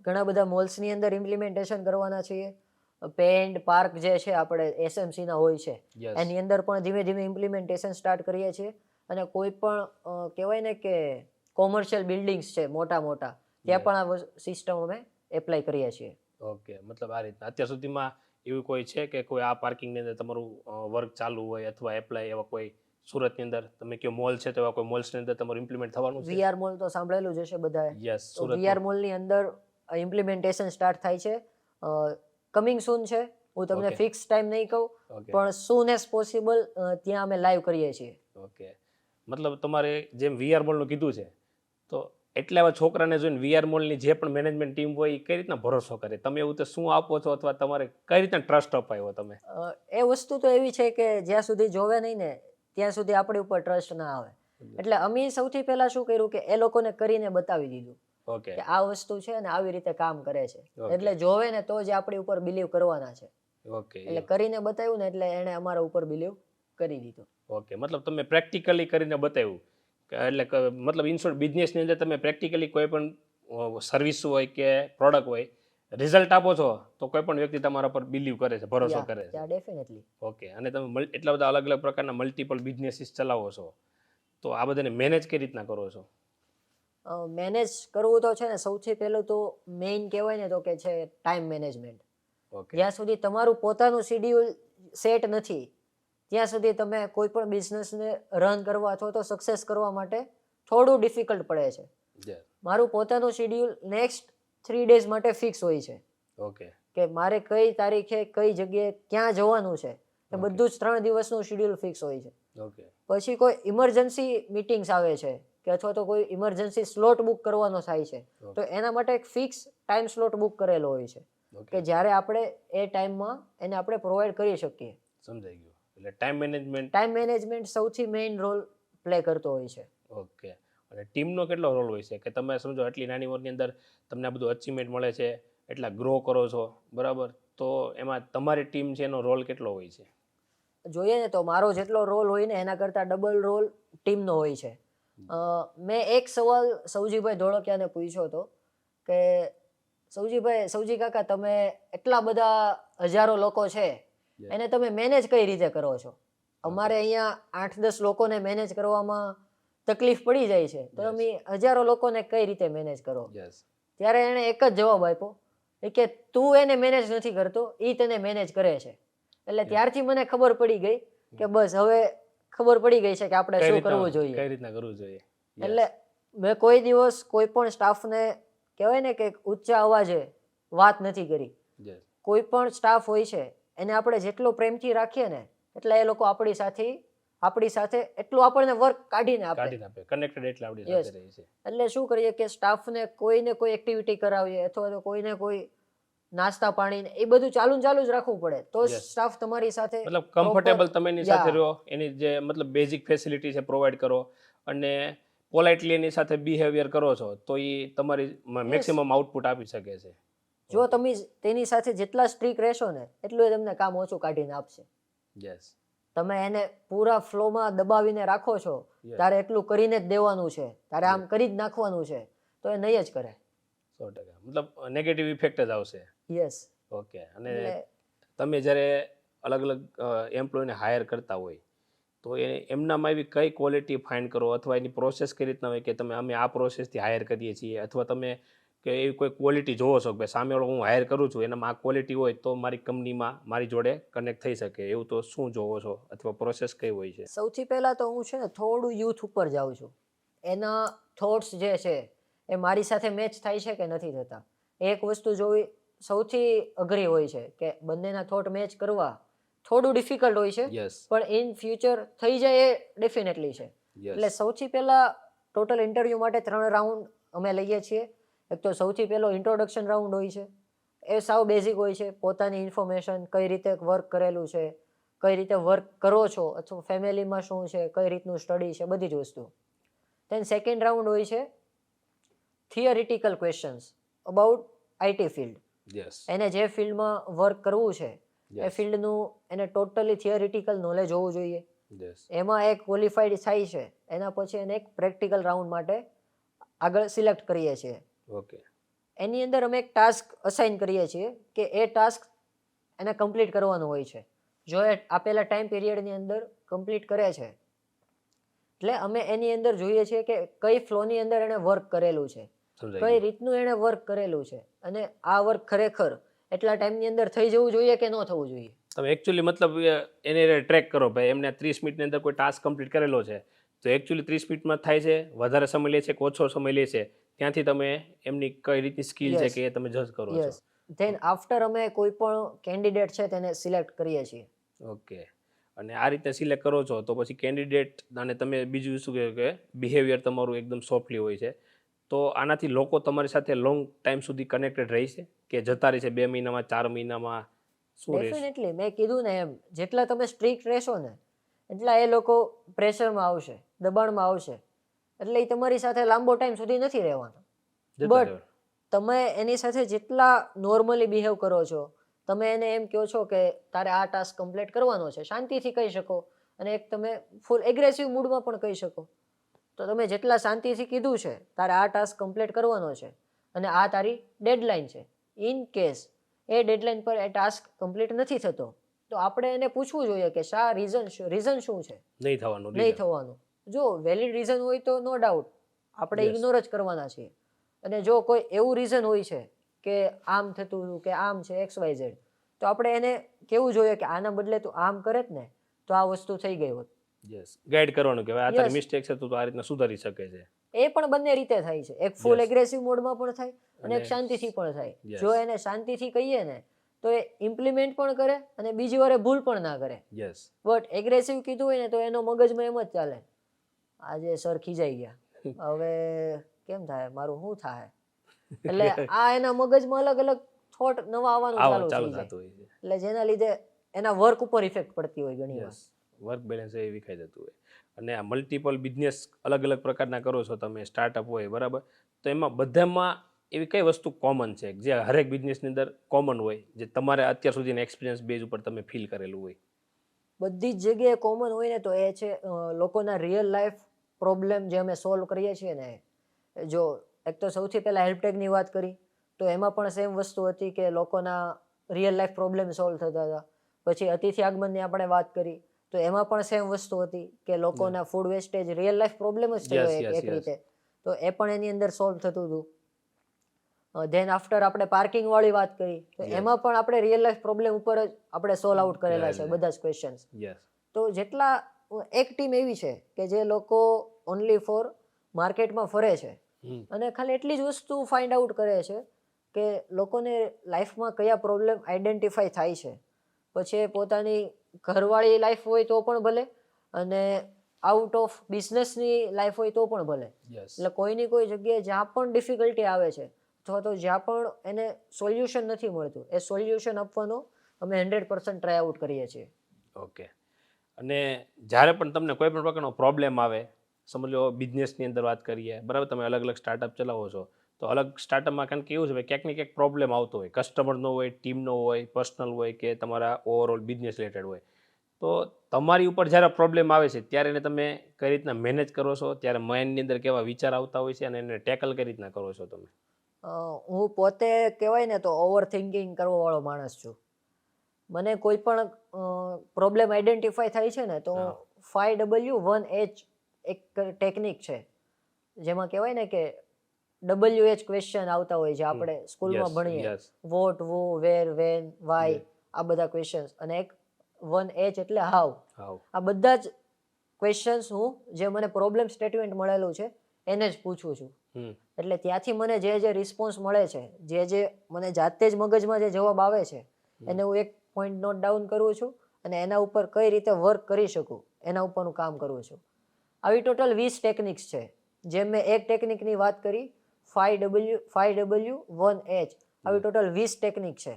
Speaker 1: ઘણા બધા મોલ્સની અંદર ઇમ્પ્લિમેન્ટેશન કરવાના છીએ. પે એન્ડ પાર્ક જે છે આપણે SMC ના હોય છે એની અંદર પણ ધીમે ધીમે ઇમ્પ્લિમેન્ટેશન સ્ટાર્ટ કરીએ છીએ. અને કોઈ પણ કહેવાય ને કે કોમર્શિયલ બિલ્ડિંગ્સ છે મોટા મોટા, ત્યાં પણ આ સિસ્ટમ અમે એપ્લાય કરીએ છીએ.
Speaker 2: ઓકે. મતલબ આ રીતના અત્યાર સુધીમાં એવું કોઈ છે કે કોઈ આ પાર્કિંગની અંદર તમારું વર્ક ચાલુ હોય અથવા એપ્લાય એવા કોઈ સુરતની અંદર તમે કયો મોલ છે તો એવા કોઈ મોલ્સની અંદર તમારું ઇમ્પ્લિમેન્ટ થવાનું છે?
Speaker 1: VR મોલ તો સાંભળેલું જ હશે બધાએ.
Speaker 2: યસ.
Speaker 1: VR મોલની અંદર ઇમ્પ્લિમેન્ટેશન સ્ટાર્ટ થાય છે, કમિંગ સૂન છે. હું તમને
Speaker 2: Okay.
Speaker 1: ફિક્સ ટાઈમ નહીં કહું,
Speaker 2: ઓકે
Speaker 1: પણ soon as possible ત્યાં અમે લાઈવ કરીએ છીએ.
Speaker 2: ઓકે મતલબ તમારે જેમ વીઆર મોલનું કીધું છે તો એટલા એવા છોકરાને જોઈને વીઆર મોલની જે પણ મેનેજમેન્ટ ટીમ હોય એ કઈ રીતના ભરોસો કરે, તમે એવું તો શું આપો છો અથવા તમારે કઈ રીતના ટ્રસ્ટ અપાયો તમે?
Speaker 1: એ વસ્તુ તો એવી છે કે જ્યાં સુધી જોવે નહીં ને ત્યાં સુધી આપણી ઉપર ટ્રસ્ટ ના આવે. એટલે અમે સૌથી પહેલા શું કર્યું કે એ લોકોને કરીને બતાવી દીધું
Speaker 2: ઓકે
Speaker 1: કે આ વસ્તુ છે ને આવી રીતે કામ કરે છે.
Speaker 2: Okay.
Speaker 1: એટલે જોવે ને તો જ આપણી ઉપર બિલીવ કરવાના છે.
Speaker 2: ઓકે
Speaker 1: એટલે કરીને બતાવ્યું ને એટલે એણે અમારા ઉપર બિલીવ કરી દીધું.
Speaker 2: ઓકે મતલબ તમે પ્રેક્ટિકલી કરીને બતાવ્યું કે એટલે મતલબ ઇન્સ્યોર બિઝનેસની અંદર તમે પ્રેક્ટિકલી કોઈ પણ સર્વિસ હોય કે પ્રોડક્ટ હોય રિઝલ્ટ આપો છો તો કોઈ પણ વ્યક્તિ તમારા પર બિલીવ કરે છે, ભરોસો કરે છે.
Speaker 1: ડેફિનેટલી.
Speaker 2: ઓકે અને તમે એટલા બધા અલગ અલગ પ્રકારના મલ્ટિપલ બિઝનેસીસ ચલાવો છો તો આ બધાને મેનેજ કઈ રીતના કરો છો?
Speaker 1: મેનેજ કરવું તો છે ને સૌથી પહેલું તો મેઇન કહેવાય ને તો કે છે ટાઈમ મેનેજમેન્ટ.
Speaker 2: ઓકે
Speaker 1: જ્યાં સુધી તમારું પોતાનું શેડ્યુલ સેટ નથી ત્યાં સુધી તમે કોઈ પણ બિઝનેસને રન કરવા અથવા તો સક્સેસ કરવા માટે થોડું ડિફિકલ્ટ પડે છે.
Speaker 2: યસ
Speaker 1: મારું પોતાનું શેડ્યુલ નેક્સ્ટ 3 ડેઝ માટે ફિક્સ હોય છે
Speaker 2: ઓકે
Speaker 1: કે મારે કઈ તારીખે કઈ જગ્યાએ ક્યાં જવાનું છે એ બધું જ 3 દિવસનું શેડ્યુલ ફિક્સ હોય છે.
Speaker 2: ઓકે
Speaker 1: પછી કોઈ ઇમરજન્સી મીટિંગ્સ આવે છે કે અથવા તો કોઈ ઇમરજન્સી સ્લોટ બુક કરવાનો થાય છે તો એના માટે એક ફિક્સ ટાઈમ સ્લોટ બુક કરેલો હોય છે કે જ્યારે આપણે એ ટાઈમમાં એને આપણે પ્રોવાઈડ કરી શકીએ.
Speaker 2: સમજાઈ ગયું. એટલે ટાઈમ
Speaker 1: મેનેજમેન્ટ સૌથી મેઇન રોલ પ્લે કરતો હોય છે.
Speaker 2: ઓકે અને ટીમનો કેટલો રોલ હોય છે કે તમે સમજો આટલી નાની ઉંમરની અંદર તમને આ બધું અચીવમેન્ટ મળે છે, એટલા ગ્રો કરો છો બરાબર, તો એમાં તમારી ટીમ છે એનો રોલ કેટલો હોય છે?
Speaker 1: જોઈએ ને તો મારો જેટલો રોલ હોય ને એના કરતાં ડબલ રોલ ટીમનો હોય છે. મેં એક સવાલ સૌજીભાઈ ધોળકિયાને પૂછ્યો હતો કે સૌજી કાકા તમે એટલા બધા હજારો લોકો છે એને તમે મેનેજ કઈ રીતે કરો છો? અમારે અહીંયા 8-10 લોકોને મેનેજ કરવામાં તકલીફ પડી જાય છે તો તમે હજારો લોકોને કઈ રીતે મેનેજ કરો? ત્યારે એણે એક જ જવાબ આપ્યો કે તું એને મેનેજ નથી કરતો, એ તને મેનેજ કરે છે. એટલે ત્યારથી મને ખબર પડી ગઈ કે બસ હવે ખબર પડી ગઈ છે કે આપણે શું કરવું જોઈએ,
Speaker 2: કઈ રીતના કરવું જોઈએ.
Speaker 1: એટલે મેં કોઈ દિવસ કોઈ પણ સ્ટાફને કહેવાય ને કે ઊંચા અવાજે વાત નથી કરી. કોઈ પણ સ્ટાફ હોય છે એને આપણે જેટલો પ્રેમથી રાખીએ ને એટલે એ લોકો આપણી સાથે એટલું આપણને વર્ક કાઢીને આપે,
Speaker 2: કનેક્ટેડ એટલે આપણી સાથે રહે છે.
Speaker 1: એટલે શું કરીએ કે સ્ટાફને કોઈને કોઈ એક્ટિવિટી કરાવીએ અથવા તો કોઈને કોઈ નાસ્તા પાણી એ બધું ચાલુ જ રાખવું પડે તો સ્ટાફ તમારી સાથે
Speaker 2: મતલબ કમ્ફર્ટેબલ તમે એની સાથે રહો, એની જે મતલબ બેઝિક ફેસિલિટી છે પ્રોવાઈડ કરો અને પોલાઇટલી એની સાથે બિહેવિયર કરો છો તો એ તમારી મેક્સિમમ આઉટપુટ આપી શકે છે.
Speaker 1: જો તમે તેની સાથે જેટલા સ્ટ્રીક રહેશો ને એટલું એ તમને કામ ઓછું કાઢીને આપશે.
Speaker 2: યસ
Speaker 1: તમે એને પૂરા ફ્લોમાં દબાવીને રાખો છો તારે એટલું કરીને જ દેવાનું છે, તારે આમ કરી જ નાખવાનું છે તો એ નહીં જ કરે.
Speaker 2: 100% મતલબ નેગેટિવ ઇફેક્ટ જ આવશે.
Speaker 1: યસ.
Speaker 2: ઓકે અને તમે જ્યારે અલગ અલગ એમ્પ્લોયને હાયર કરતા હોય તો એમનામાં એવી કઈ ક્વોલિટી ફાઇન્ડ કરો અથવા એની પ્રોસેસ કઈ રીતના હોય કે અમે આ પ્રોસેસથી હાયર કરીએ છીએ અથવા તમે કે એવી કોઈ ક્વોલિટી જોવો છો કે સામેવાળો હું હાયર કરું છું એનામાં આ ક્વોલિટી હોય તો મારી કંપનીમાં મારી જોડે કનેક્ટ થઈ શકે, એવું તો શું જોવો છો અથવા પ્રોસેસ કઈ હોય છે?
Speaker 1: સૌથી પહેલા તો હું છે ને થોડું યુથ ઉપર જાઉં છું, એના થોટ્સ જે છે એ મારી સાથે મેચ થાય છે કે નથી થતા. એક વસ્તુ જોવી સૌથી અઘરી હોય છે કે બંનેના થોટ મેચ કરવા થોડું ડિફિકલ્ટ હોય છે પણ ઇન ફ્યુચર થઈ જાય એ ડેફિનેટલી છે. એટલે સૌથી પહેલા ટોટલ ઇન્ટરવ્યૂ માટે 3 રાઉન્ડ અમે લઈએ છીએ. એક તો સૌથી પહેલો ઇન્ટ્રોડક્શન રાઉન્ડ હોય છે, એ સાવ બેઝિક હોય છે, પોતાની ઇન્ફોર્મેશન કઈ રીતે વર્ક કરેલું છે, કઈ રીતે વર્ક કરો છો અથવા ફેમિલીમાં શું છે, કઈ રીતનું સ્ટડી છે, બધી જ વસ્તુ. દેન સેકન્ડ રાઉન્ડ હોય છે theoretical questions about IT field. એને જે ફિલ્ડમાં વર્ક કરવું છે એ ફિલ્ડનું એને ટોટલી થિયરિટિકલ નોલેજ હોવું જોઈએ. એમાં એક ક્વોલિફાઈડ થાય છે એના પછી એને એક પ્રેક્ટિકલ રાઉન્ડ માટે આગળ સિલેક્ટ કરીએ છીએ.
Speaker 2: ઓકે.
Speaker 1: એની અંદર અમે એક ટાસ્ક અસાઇન કરીએ છીએ કે એ ટાસ્ક એને કમ્પ્લીટ કરવાનું હોય છે. જો એ આપેલા ટાઈમ પીરિયડની અંદર કમ્પ્લીટ કરે છે એટલે અમે એની અંદર જોઈએ છીએ કે કઈ ફ્લોની અંદર એણે વર્ક કરેલું છે, કઈ રીતનું એણે વર્ક કરેલું છે અને આ વર્ક ખરેખર એટલા ટાઈમની અંદર થઈ જવું જોઈએ કે ન થવું જોઈએ.
Speaker 2: તમે એકચ્યુઅલી મતલબ એને ટ્રેક કરો ભાઈ એમને 30 મિનિટની અંદર કોઈ ટાસ્ક કમ્પ્લીટ કરેલો છે તો એકચ્યુઅલી 30 મિનિટમાં થાય છે, વધારે સમય લે છે કે ઓછો સમય લે છે, ત્યાંથી તમે એમની કઈ રીતની સ્કિલ છે કે એ તમે જજ કરો છો.
Speaker 1: ધેન આફ્ટર અમે કોઈ પણ કેન્ડિડેટ છે તેને સિલેક્ટ કરીએ છીએ.
Speaker 2: ઓકે. અને આ રીતે સિલેક્ટ કરો છો તો પછી કેન્ડિડેટ અને તમે બીજું શું કહે કે બિહેવિયર તમારું એકદમ સોફ્ટલી હોય છે, તો આનાથી લોકો તમારી સાથે લોંગ ટાઈમ સુધી કનેક્ટેડ રહી છે કે જતા રહેશે 2 મહિનામાં 4 મહિનામાં શું રહેશે?
Speaker 1: ડેફિનેટલી મેં કીધું ને એમ, જેટલા તમે સ્ટ્રિક્ટ રહેશો ને એટલા એ લોકો પ્રેશરમાં આવશે, દબાણમાં આવશે, એટલે એ તમારી સાથે લાંબો ટાઈમ સુધી નથી રહેવાના.
Speaker 2: જતા
Speaker 1: બટ
Speaker 2: રહેવા.
Speaker 1: તમે એની સાથે જેટલા નોર્મલી બિહેવ કરો છો, તમે એને એમ કહો છો કે તારે આ ટાસ્ક કમ્પ્લીટ કરવાનો છે, શાંતિથી કહી શકો, અને એક તમે ફૂલ એગ્રેસિવ મૂડમાં પણ કહી શકો. તો તમે જેટલા શાંતિથી કીધું છે તારે આ ટાસ્ક કમ્પ્લીટ કરવાનો છે અને આ તારી ડેડલાઇન છે, ઇન કેસ એ ડેડલાઇન પર એ ટાસ્ક કમ્પ્લીટ નથી થતો તો આપણે એને પૂછવું જોઈએ કે શા રીઝન શું છે
Speaker 2: નહીં થવાનું
Speaker 1: નહીં થવાનું. જો વેલિડ રીઝન હોય તો નો ડાઉટ આપણે
Speaker 2: Yes.
Speaker 1: ઇગ્નોર જ કરવાના છીએ. અને જો કોઈ એવું રીઝન હોય છે કે આમ થતું હતું કે આમ છે XYZ, તો આપણે એને કેવું જોઈએ કે આના બદલે તું આમ કરે જ ને તો આ વસ્તુ થઈ ગઈ હોત.
Speaker 2: યસ, ગાઈડ કરવાનું કે હવે આ તારી
Speaker 1: Yes.
Speaker 2: મિસ્ટેક છે તો આ રીતના સુધારી શકે છે.
Speaker 1: એ પણ બંને રીતે થાય છે. એક ફૂલ
Speaker 2: Yes.
Speaker 1: એગ્રેસિવ મોડમાં પણ થાય અને એક
Speaker 2: અને
Speaker 1: શાંતિથી પણ થાય.
Speaker 2: Yes.
Speaker 1: જો એને શાંતિથી કહીએ ને તો એ ઇમ્પ્લિમેન્ટ પણ કરે અને બીજી વારે ભૂલ પણ ના કરે.
Speaker 2: યસ.
Speaker 1: બટ એગ્રેસિવ કીધું હોય ને તો એનો મગજમાં એમ જ ચાલે, આજે સર ખીજાઈ ગયા, હવે કેમ થાય, મારું શું થાય, એટલે આ એના મગજમાં અલગ અલગ થોટ નવા આવવાનું
Speaker 2: આવો
Speaker 1: ચાલુ
Speaker 2: ચાલુ
Speaker 1: થઈ જાય,
Speaker 2: થતું હોય છે.
Speaker 1: એટલે જેના લીધે એના વર્ક ઉપર ઇફેક્ટ પડતી હોય ઘણી વાર.
Speaker 2: યસ, વર્ક બેલેન્સ એ વિખાઈ જતું હોય. અને આ મલ્ટિપલ બિઝનેસ અલગ અલગ પ્રકારના કરો છો તમે, સ્ટાર્ટઅપ હોય બરાબર, તો એમાં બધામાં એવી કઈ વસ્તુ કોમન છે જે હરેક બિઝનેસની અંદર કોમન હોય, જે તમારે અત્યાર સુધીના એક્સપિરિયન્સ બેઝ ઉપર તમે ફીલ કરેલું હોય?
Speaker 1: બધી જ જગ્યાએ કોમન હોય ને તો એ છે લોકોના રિયલ લાઈફ પ્રોબ્લેમ જે અમે સોલ્વ કરીએ છીએ ને. જો એક તો સૌથી પહેલા હેલ્પટેકની વાત કરી તો એમાં પણ સેમ વસ્તુ હતી કે લોકોના રિયલ લાઈફ પ્રોબ્લેમ સોલ્વ થતા હતા. પછી અતિથિ આગમનની આપણે વાત કરી તો એમાં પણ સેમ વસ્તુ હતી કે લોકોના food wastage real life problem જ થયો
Speaker 2: Yes, yes,
Speaker 1: એક
Speaker 2: yes.
Speaker 1: રીતે, તો એ પણ એની અંદર સોલ્વ થતું હતું. ધેન આફ્ટર આપણે પાર્કિંગ વાળી વાત કરી તો
Speaker 2: Yes.
Speaker 1: એમાં પણ આપણે રિયલ લાઈફ પ્રોબ્લેમ ઉપર જ આપણે સોલ્વ આઉટ કરેલા છે
Speaker 2: કરેલા.
Speaker 1: બધા જ ક્વેશ્ચન્સ.
Speaker 2: યસ.
Speaker 1: તો જેટલા એક ટીમ એવી છે કે જે લોકો ઓનલી ફોર માર્કેટમાં ફરે છે અને ખાલી એટલી જ વસ્તુ ફાઇન્ડ આઉટ કરે છે કે લોકોને લાઈફમાં કયા પ્રોબ્લેમ આઈડેન્ટિફાઈ થાય છે. પછી એ પોતાની ઘરવાળી લાઈફ હોય તો પણ ભલે અને આઉટ ઓફ બિઝનેસની લાઈફ હોય તો પણ ભલે,
Speaker 2: યસ.
Speaker 1: એટલે કોઈની કોઈ જગ્યાએ જ્યાં પણ ડિફિકલ્ટી આવે છે અથવા તો જ્યાં પણ એને સોલ્યુશન નથી મળતું એ સોલ્યુશન આપવાનો અમે 100% ટ્રાય આઉટ કરીએ છીએ.
Speaker 2: ઓકે. અને જ્યારે પણ તમને કોઈ પણ પ્રકારનો પ્રોબ્લેમ આવે, સમજ લો બિઝનેસની અંદર વાત કરીએ બરાબર, તમે અલગ અલગ સ્ટાર્ટઅપ ચલાવો છો, તો અલગ સ્ટાર્ટઅપમાં કારણ કે એવું છે ભાઈ ક્યાંક ને ક્યાંક પ્રોબ્લેમ આવતો હોય, કસ્ટમરનો હોય, ટીમનો હોય, પર્સનલ હોય કે તમારા ઓવરઓલ બિઝનેસ રિલેટેડ હોય, તો તમારી ઉપર જ્યારે પ્રોબ્લેમ આવે છે ત્યારે એને તમે કઈ રીતના મેનેજ કરો છો, ત્યારે માઇન્ડની અંદર કેવા વિચાર આવતા હોય છે અને એને ટેકલ કઈ રીતના કરો છો તમે?
Speaker 1: હું પોતે કહેવાય ને તો ઓવર થિંકિંગ કરવા વાળો માણસ છું. મને કોઈ પણ પ્રોબ્લેમ આઈડેન્ટિફાઈ થાય છે ને તો
Speaker 2: હા.
Speaker 1: 5W1H એક ટેકનિક છે જેમાં કહેવાય ને કે WH ક્વેશ્ચન આવતા હોય છે આપણે સ્કૂલમાં ભણીએ,
Speaker 2: યસ.
Speaker 1: વોટ, વુ, વેર, વેન, વાય,
Speaker 2: Yeah.
Speaker 1: આ બધા ક્વેશ્ચન્સ, અને એક 1H એટલે હાઉ.
Speaker 2: હાવ.
Speaker 1: આ બધા જ ક્વેશ્ચન્સ હું જે મને પ્રોબ્લેમ સ્ટેટમેન્ટ મળેલું છે એને જ પૂછું છું. એટલે ત્યાંથી મને જે રિસ્પોન્સ મળે છે, જે મને જાતે જ મગજમાં જે જવાબ આવે છે એને હું એક પોઈન્ટ નોટ ડાઉન કરું છું અને એના ઉપર કઈ રીતે વર્ક કરી શકું એના ઉપરનું કામ કરું છું. આવી ટોટલ 20 ટેકનિક્સ છે. જેમ મેં એક ટેકનિકની વાત કરી 5W1H, આવી ટોટલ 20 ટેકનિક છે.